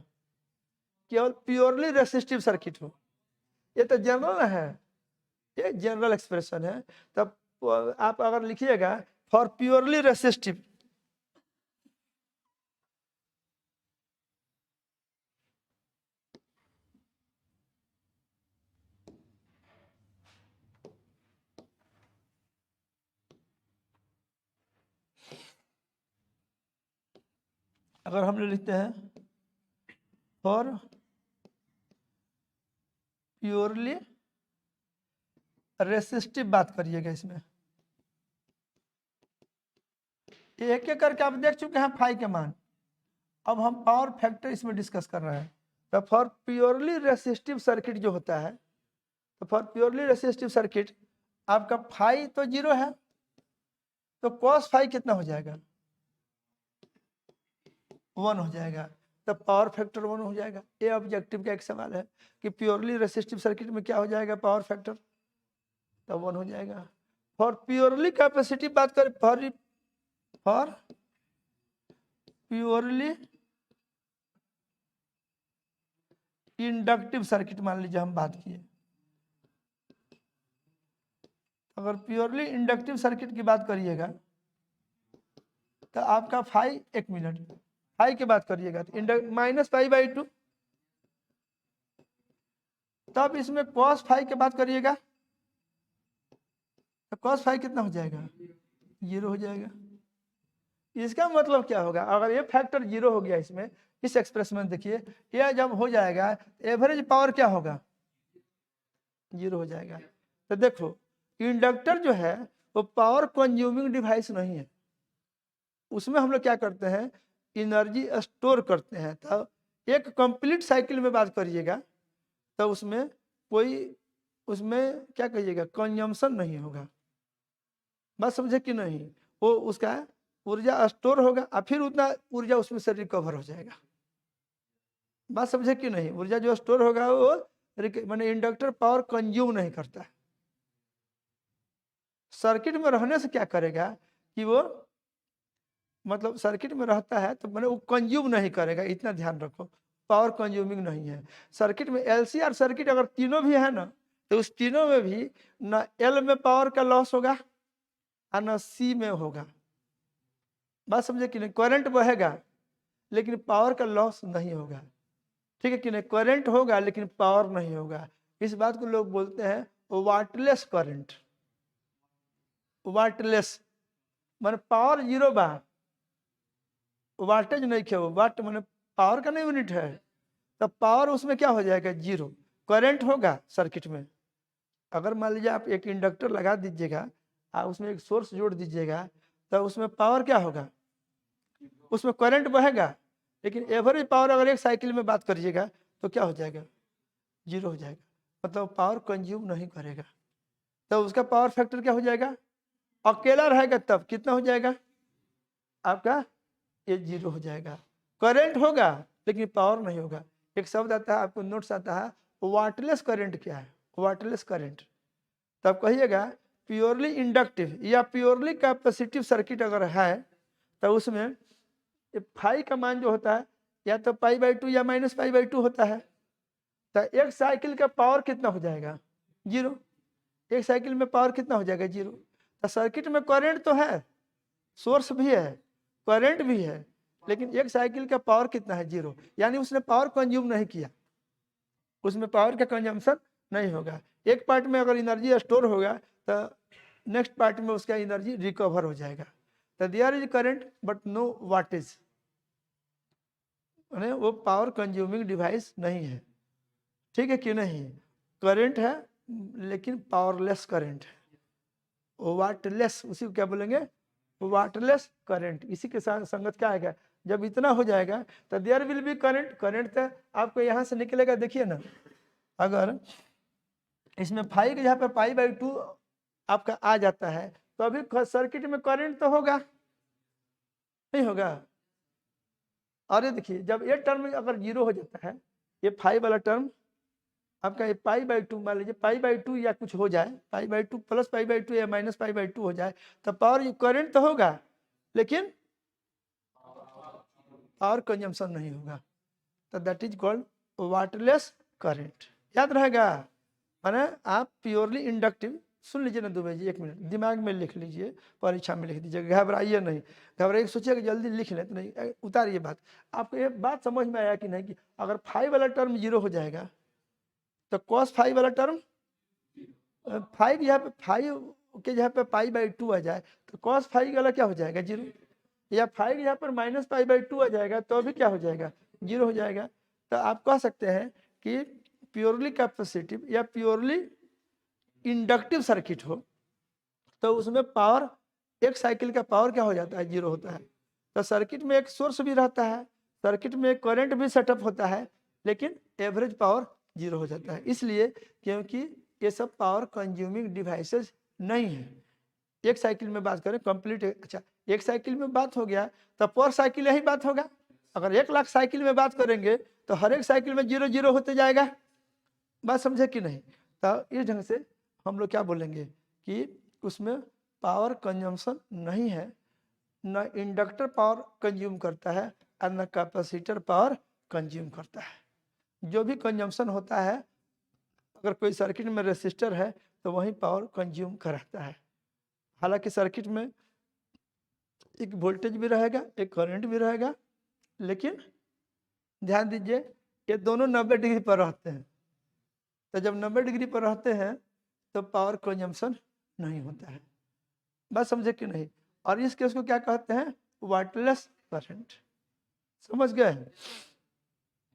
[SPEAKER 1] केवल प्योरली रेसिस्टिव सर्किट हो। ये तो जनरल है, ये जनरल एक्सप्रेशन है। तब आप अगर लिखिएगा फॉर प्योरली रेसिस्टिव, अगर हम लोग लिखते हैं फॉर प्योरली रेसिस्टिव, बात करिएगा इसमें एक एक करके आप देख चुके हैं फाई के मान, अब हम पावर फैक्टर इसमें डिस्कस कर रहे हैं। तो फॉर प्योरली रेसिस्टिव सर्किट जो होता है, तो फॉर प्योरली रेसिस्टिव सर्किट आपका फाई तो 0 है, तो कॉस फाई कितना हो जाएगा, 1 हो जाएगा, तब पावर फैक्टर 1 हो जाएगा। ये ऑब्जेक्टिव का एक सवाल है कि प्योरली रेसिस्टिव सर्किट में क्या हो जाएगा पावर फैक्टर, तब 1 हो जाएगा। फॉर प्योरली कैपेसिटी बात करें, फॉर प्योरली इंडक्टिव सर्किट मान लीजिए हम बात किए, अगर प्योरली इंडक्टिव सर्किट की बात करिएगा तो आपका फाई, एक मिनट, फाई की बात करिएगा तो माइनस पाई बाई 2, तब इसमें कॉस फाई की बात करिएगा तो कॉस फाई कितना हो जाएगा, 0 हो जाएगा। इसका मतलब क्या होगा, अगर ये फैक्टर 0 हो गया इसमें, इस एक्सप्रेशन में देखिए, ये जब हो जाएगा एवरेज पावर क्या होगा, 0 हो जाएगा। तो देखो इंडक्टर जो है वो पावर कंज्यूमिंग डिवाइस नहीं है, उसमें हम लोग क्या करते हैं, एनर्जी स्टोर करते हैं। तो एक कंप्लीट साइकिल में बात करिएगा तो उसमें कोई, उसमें क्या कहिएगा, कंजम्पशन नहीं होगा, बात समझे कि नहीं। वो उसका ऊर्जा स्टोर होगा और फिर उतना ऊर्जा उसमें से रिकवर हो जाएगा, बात समझे कि नहीं। ऊर्जा जो स्टोर होगा वो माने इंडक्टर पावर कंज्यूम नहीं करता है, सर्किट में रहने से क्या करेगा कि वो मतलब सर्किट में रहता है तो मैंने वो कंज्यूम नहीं करेगा, इतना ध्यान रखो, पावर कंज्यूमिंग नहीं है। सर्किट में एलसीआर सर्किट अगर तीनों भी है ना, तो उस तीनों में भी ना एल में पावर का लॉस होगा और ना सी में होगा, बात समझे कि नहीं। करंट बहेगा लेकिन पावर का लॉस नहीं होगा, ठीक है कि नहीं। करंट होगा लेकिन पावर नहीं होगा, इस बात को लोग बोलते हैं वाटलेस करंट। वाटलेस माने पावर 0 बा, वाटेज नहीं खे, वाट माने पावर का नहीं यूनिट है, तब पावर उसमें क्या हो जाएगा, 0। करंट होगा सर्किट में, अगर मान लीजिए आप एक इंडक्टर लगा दीजिएगा और उसमें एक सोर्स जोड़ दीजिएगा, तो उसमें पावर क्या होगा, उसमें करंट बहेगा, लेकिन एवरेज पावर अगर एक साइकिल में बात करिएगा तो क्या हो जाएगा, 0 हो जाएगा, मतलब पावर कंज्यूम नहीं करेगा। तो उसका पावर फैक्टर क्या हो जाएगा, अकेला रहेगा तब कितना हो जाएगा आपका, ये 0 हो जाएगा। करंट होगा लेकिन पावर नहीं होगा। एक शब्द आता है आपको नोट्स आता है, वाटलेस करंट क्या है, वाटलेस करंट। तब कहिएगा प्योरली इंडक्टिव या प्योरली कैपेसिटिव सर्किट अगर है तो उसमें फाई का मान जो होता है या तो पाई बाई 2 या माइनस पाई बाई 2 होता है। तो एक साइकिल का पावर कितना हो जाएगा, 0। एक साइकिल में पावर कितना हो जाएगा, 0। तो सर्किट में करंट तो है, सोर्स भी है, करंट भी है, लेकिन एक साइकिल का पावर कितना है, 0, यानी उसने पावर कंज्यूम नहीं किया, उसमें पावर का कंजम्पशन नहीं होगा। एक पार्ट में अगर एनर्जी स्टोर होगा तो नेक्स्ट पार्ट में उसका एनर्जी रिकवर हो जाएगा। तो there is current but no wattage, वो पावर कंज्यूमिंग डिवाइस नहीं है। ठीक है कि नहीं? करंट है लेकिन पावरलेस करंट है, वाटलेस, उसी को क्या बोलेंगे? Wattless current. इसी के साथ संगत क्या आएगा? जब इतना हो जाएगा तो there will be current. Current तो आपको यहाँ से निकलेगा, देखिए ना, अगर इसमें 5 के जहाँ पे π/2 आपका आ जाता है तो अभी सर्किट में करंट तो होगा, नहीं होगा? और ये देखिए जब ये टर्म अगर 0 हो जाता है, ये 5 वाला टर्म आपका ये π/2, मान लीजिए π/2 या कुछ हो जाए, π/2 प्लस π/2 या माइनस π/2 हो जाए तो पावर करंट तो होगा लेकिन पावर कंजम्पशन नहीं होगा। तो that is called wattless current. याद रहेगा? माने आप प्योरली इंडक्टिव, सुन लीजिए ना दुबे जी, 1 मिनट दिमाग में लिख लीजिए, परीक्षा में लिख दीजिए, घबराइए नहीं। घबराइए सोचिए कि जल्दी लिख लें तो नहीं, उतारिए बात। आपको ये बात समझ में आया कि नहीं कि अगर 5 वाला टर्म 0 हो जाएगा तो cos 5 वाला टर्म 5 यहाँ पे 5 के जहाँ पे π/2 आ जाए तो cos 5 वाला क्या हो जाएगा? 0। या 5 यहाँ पर माइनस π/2 आ जाएगा तो भी क्या हो जाएगा? 0 हो जाएगा। तो आप कह सकते हैं कि प्योरली कैपेसिटिव या प्योरली इंडक्टिव सर्किट हो तो उसमें पावर, एक साइकिल का पावर क्या हो जाता है? 0 होता है। तो सर्किट में एक सोर्स भी रहता है, सर्किट में एक करंट भी सेटअप होता है, लेकिन एवरेज पावर 0 हो जाता है। इसलिए क्योंकि ये सब पावर कंज्यूमिंग डिवाइसेस नहीं है। एक साइकिल में बात करें कंप्लीट, अच्छा एक साइकिल में बात हो गया तो पर साइकिल यही बात होगा। अगर 1 लाख साइकिल में बात करेंगे तो हर एक साइकिल में 0 0 होते जाएगा। बात समझे कि नहीं? तो इस ढंग से हम लोग क्या बोलेंगे कि उसमें पावर कंजम्पशन नहीं है, न इंडक्टर पावर कंज्यूम करता है और न कैपेसिटर पावर कंज्यूम करता है। जो भी कंजम्पशन होता है, अगर कोई सर्किट में रेसिस्टर है तो वही पावर कंज्यूम कराता है। हालांकि सर्किट में एक वोल्टेज भी रहेगा, एक करंट भी रहेगा, लेकिन ध्यान दीजिए ये दोनों 90 डिग्री पर रहते हैं। तो जब 90 डिग्री पर रहते हैं तो पावर कंजम्पशन नहीं होता है। बात समझे कि नहीं? और इस केस को क्या कहते हैं? Waterless current. समझ गए?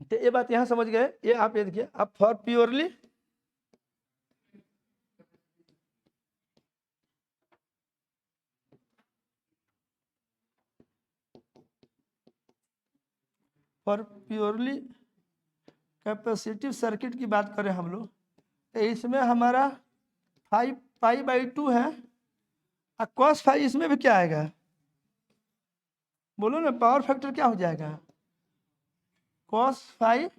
[SPEAKER 1] तो ये बात यहाँ समझ गए। ये आप ये देखिए, आप फॉर प्योरली कैपेसिटिव सर्किट की बात करें हम लोग तो इसमें हमारा 5 π/2 है और cos 5 इसमें भी क्या आएगा? बोलो ना, पावर फैक्टर क्या हो जाएगा? cos 5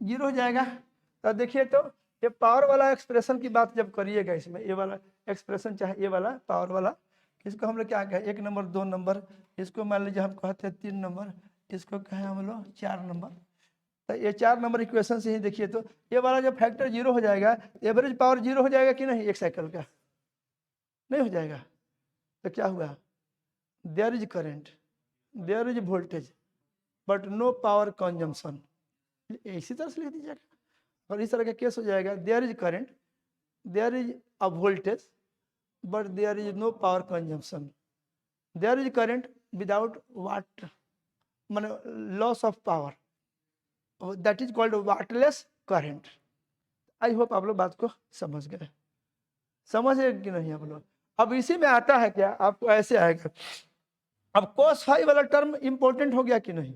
[SPEAKER 1] 0 हो जाएगा। तो देखिए, तो ये पावर वाला एक्सप्रेशन की बात जब करिएगा, इसमें ये वाला एक्सप्रेशन चाहे ये वाला पावर वाला, इसको हम लोग क्या कहें? 1 नंबर 2 नंबर, इसको मान लीजिए हम कहते हैं 3 नंबर, इसको कहें हम लोग 4 नंबर। तो ये 4 नंबर इक्वेशन से ही देखिए, तो ये वाला जो फैक्टर 0 हो जाएगा, एवरेज पावर 0 हो जाएगा कि नहीं? एक साइकिल का नहीं हो जाएगा। तो क्या हुआ? There is current, there is voltage but no power consumption. इसी तरह से लिख दीजिएगा और इस तरह का केस हो जाएगा। There is current, there is a voltage but there is no power consumption. There is current without watt, माने loss of power, that is called wattless current. I hope आप लोग बात को समझ गए। समझे कि नहीं आप लोग? अब इसी में आता है क्या, आपको ऐसे आएगा। अब cos 5 वाला टर्म इंपॉर्टेंट हो गया कि नहीं?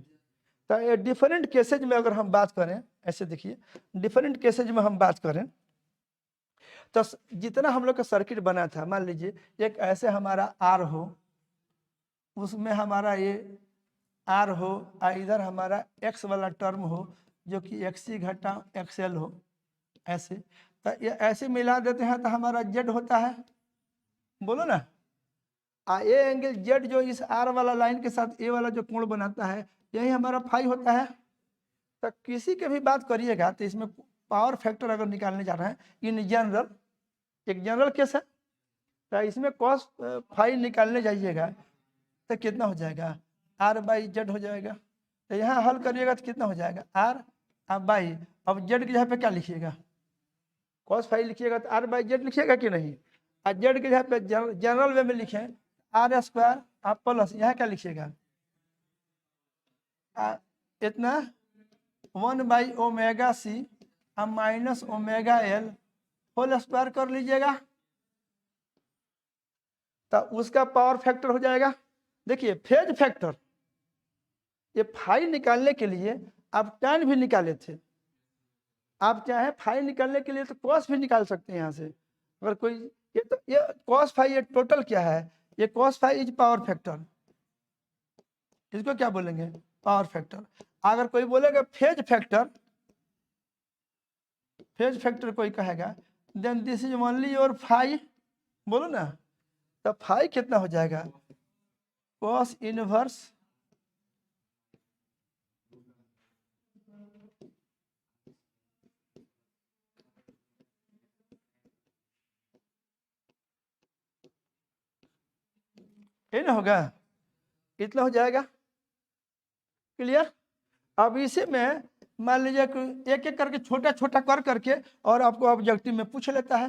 [SPEAKER 1] तो डिफरेंट केसेज में अगर हम बात करें, ऐसे देखिए, डिफरेंट केसेज में हम बात करें तो जितना हम लोग का सर्किट बना था, मान लीजिए एक ऐसे हमारा आर हो, उसमें हमारा ये आर हो और इधर हमारा एक्स वाला टर्म हो जो कि XC घटा XL हो, ऐसे। तो ये ऐसे मिला देते हैं तो हमारा जेड होता है, बोलो ना। ये एंगल जेड जो इस आर वाला लाइन के साथ ए वाला जो कोण बनाता है, यही हमारा फाई होता है। तो किसी की भी बात करिएगा तो इसमें पावर फैक्टर अगर निकालने जा रहे हैं इन जनरल, एक जनरल केस है, तो इसमें cos 5 निकालने जाइएगा तो कितना हो जाएगा? R/Z हो जाएगा। तो यहाँ हल करिएगा तो कितना हो जाएगा? R/, अब जेड की जगह पे क्या लिखिएगा? कॉस फाई लिखिएगा तो आर बाई जेड लिखिएगा कि नहीं, और जेड के जहाँ पे जनरल वे में लिखें आर स्क्वायर आप प्लस यहाँ क्या लिखिएगा इतना 1/ओमेगा c minus omega L whole square कर लीजिएगा, तो उसका पावर फैक्टर हो जाएगा। देखिए फेज फैक्टर, ये फाई निकालने के लिए आप tan भी निकाले थे, आप चाहे फाई निकालने के लिए तो कॉस भी निकाल सकते हैं यहाँ से। अगर कोई ये कॉस फाई ये टोटल क्या है, ये cos phi is power factor, इसको क्या बोलेंगे पावर फैक्टर। अगर कोई बोलेगा फेज फैक्टर, फेज फैक्टर कोई कहेगा then this is only your phi, बोलो ना, तो फाई कितना हो जाएगा कॉस इनवर्स ये ना होगा, इतना हो जाएगा। क्लियर। अब इसे में मान लीजिए एक एक करके छोटा छोटा कर करके और आपको ऑब्जेक्टिव में पूछ लेता है,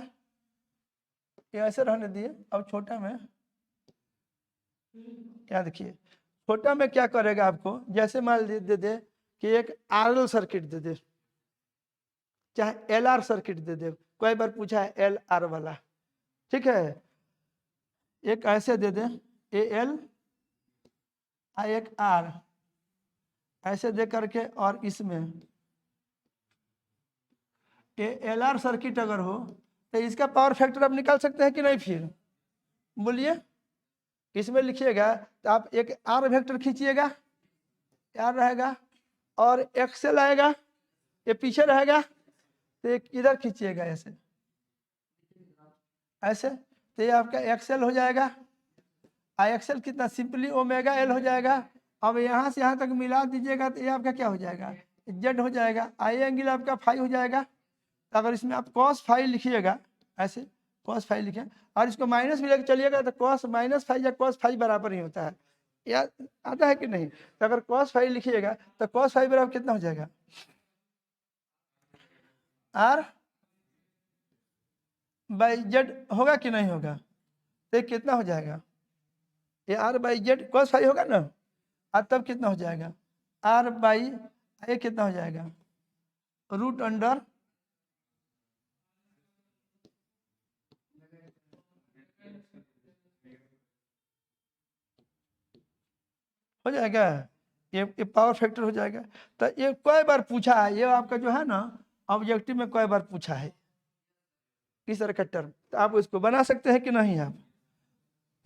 [SPEAKER 1] ये ऐसे रहने दिए। अब छोटा में क्या देखिए, छोटा में क्या करेगा आपको, जैसे मान लीजिए दे दे कि एक आरएल सर्किट दे दे, चाहे एलआर सर्किट दे दे, कई बार पूछा है एलआर वाला, ठीक है। एक ऐसे दे दे ए एल एक आर ऐसे दे करके, और इसमें एल आर सर्किट अगर हो तो इसका पावर फैक्टर आप निकाल सकते हैं कि नहीं, फिर बोलिए। इसमें लिखिएगा तो आप एक आर वेक्टर खींचिएगा, आर रहेगा और एक्सेल आएगा, ये पीछे रहेगा, तो एक इधर खींचिएगा ऐसे ऐसे, तो ये आपका एक्सेल हो जाएगा। आई एक्सेल कितना सिंपली ओमेगा एल हो जाएगा। अब यहाँ से यहाँ तक मिला दीजिएगा तो ये आपका क्या हो जाएगा जेड हो जाएगा। आई एंगल आपका फाई हो जाएगा। तो अगर इसमें आप कॉस फाई लिखिएगा ऐसे, कॉस फाई लिखे और इसको माइनस भी लेकर चलिएगा तो कॉस माइनस फाई या कॉस फाई बराबर ही होता है, याद आता है कि नहीं। तो अगर कॉस फाई लिखिएगा तो कॉस फाई बराबर कितना हो जाएगा आर बाई जेड होगा कि नहीं होगा, तो कितना हो जाएगा ये R by Z cos phi होगा ना, और तब कितना हो जाएगा आर बाई ये कितना हो जाएगा रूट अंडर हो जाएगा, ये पावर फैक्टर हो जाएगा। तो ये कई बार पूछा है, ये आपका जो है ना ऑब्जेक्टिव में कई बार पूछा है इस तरह का टर्म, तो आप इसको बना सकते हैं कि नहीं। आप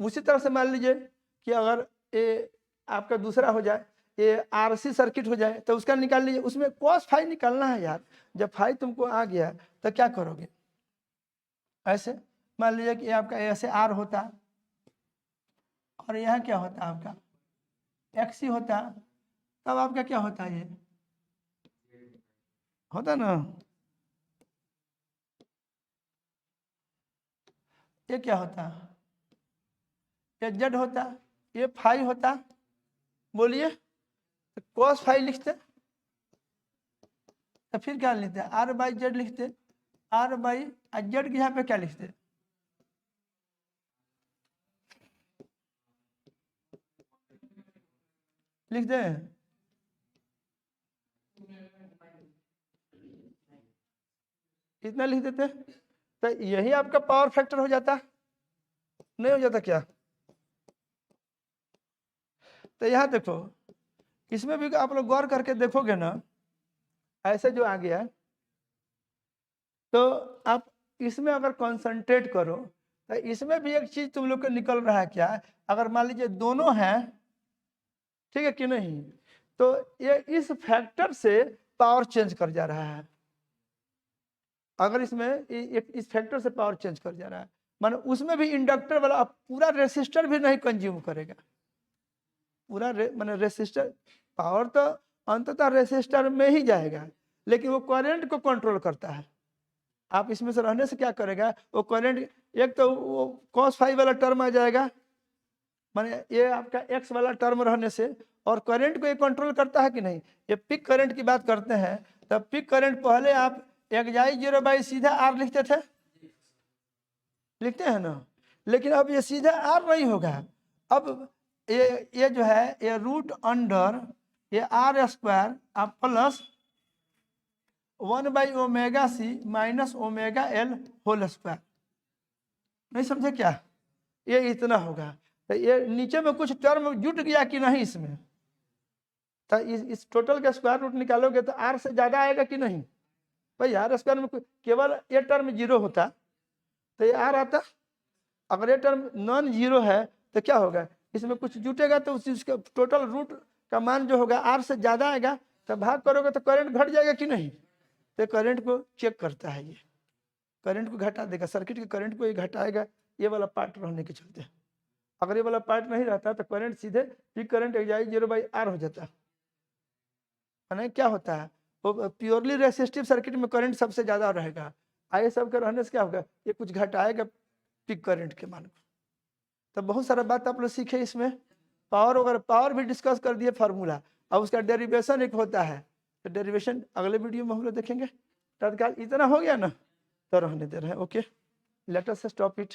[SPEAKER 1] उसी तरह से मान लीजिए कि अगर ये आपका दूसरा हो जाए, ये आरसी सर्किट हो जाए, तो उसका निकाल लीजिए। उसमें कॉस फाई निकालना है यार, जब फाई तुमको आ गया तो क्या करोगे, ऐसे मान लीजिए कि आपका ऐसे आर होता और यहाँ क्या होता आपका एक्स ही होता, तब आपका क्या होता है ये होता ना, ये क्या होता ये जेड होता, ये फाई होता, बोलिए। तो कॉस फाई लिखते तो फिर क्या लिखते आर बाई जेड लिखते, आर बाई जेड के यहाँ पे क्या लिखते लिख दे, इतना लिख देते, तो यही आपका पावर फैक्टर हो जाता, नहीं हो जाता क्या। तो यहाँ देखो, इसमें भी आप लोग गौर करके देखोगे ना, ऐसे जो आ गया तो आप इसमें अगर कंसंट्रेट करो तो इसमें भी एक चीज तुम लोग को निकल रहा है क्या, अगर मान लीजिए दोनों हैं, ठीक है कि नहीं, तो ये इस फैक्टर से पावर चेंज कर जा रहा है। अगर इसमें इस फैक्टर से पावर चेंज कर जा रहा है, मानो उसमें भी इंडक्टर वाला पूरा रेसिस्टर भी नहीं कंज्यूम करेगा, पूरा माने रेसिस्टर पावर तो अंततः रेसिस्टर में ही जाएगा, लेकिन वो करंट को कंट्रोल करता है। आप इसमें से रहने से क्या करेगा, वो करंट एक तो वो कॉस फाई वाला टर्म आ जाएगा, माने ये आपका एक्स वाला टर्म रहने से, और करंट को ये कंट्रोल करता है कि नहीं। ये पिक करंट की बात करते हैं, तब पिक करंट पहले आप XI0 बाई सीधा R लिखते थे, लिखते हैं ना, लेकिन अब ये सीधा R नहीं होगा। अब ये जो है ये रूट अंडर ये R² आप plus 1/ωc minus ωL whole square. नहीं समझे क्या? ये इतना होगा। तो ये नीचे में कुछ टर्म जुट गया कि नहीं इसमें, तो इस टोटल का स्क्वायर रूट निकालोगे तो R से ज्यादा आएगा कि नहीं? भाई R² में केवल ये टर्म 0 होता तो ये R आता। अगर ये टर्म नॉन जीरो है तो क्या होगा, इसमें कुछ जुटेगा तो उसका टोटल रूट का मान जो होगा R से ज्यादा आएगा, तो भाग करोगे तो करंट घट जाएगा कि नहीं? तो करंट को चेक करता है, ये करंट को घटा देगा, सर्किट के करंट को ये घटाएगा, ये वाला पार्ट रहने के चलते। अगर ये वाला पार्ट नहीं रहता तो करंट सीधे पीक करंट XI0/R हो जाता। यानी क्या होता है, वो प्योरली रेसिस्टिव सर्किट में करंट सबसे ज्यादा रहेगा, आगे सब के रहने से क्या होगा, ये कुछ घटाएगा पीक करंट के मान को। तो बहुत सारा बात आप लोग सीखे इसमें, पावर वगैरह, पावर भी डिस्कस कर दिए फार्मूला। अब उसका डेरिवेशन एक होता है, तो डेरिवेशन अगले वीडियो में हम लोग देखेंगे। तत्काल इतना हो गया ना, तो रहने दे रहे हैं। Okay, let us stop it.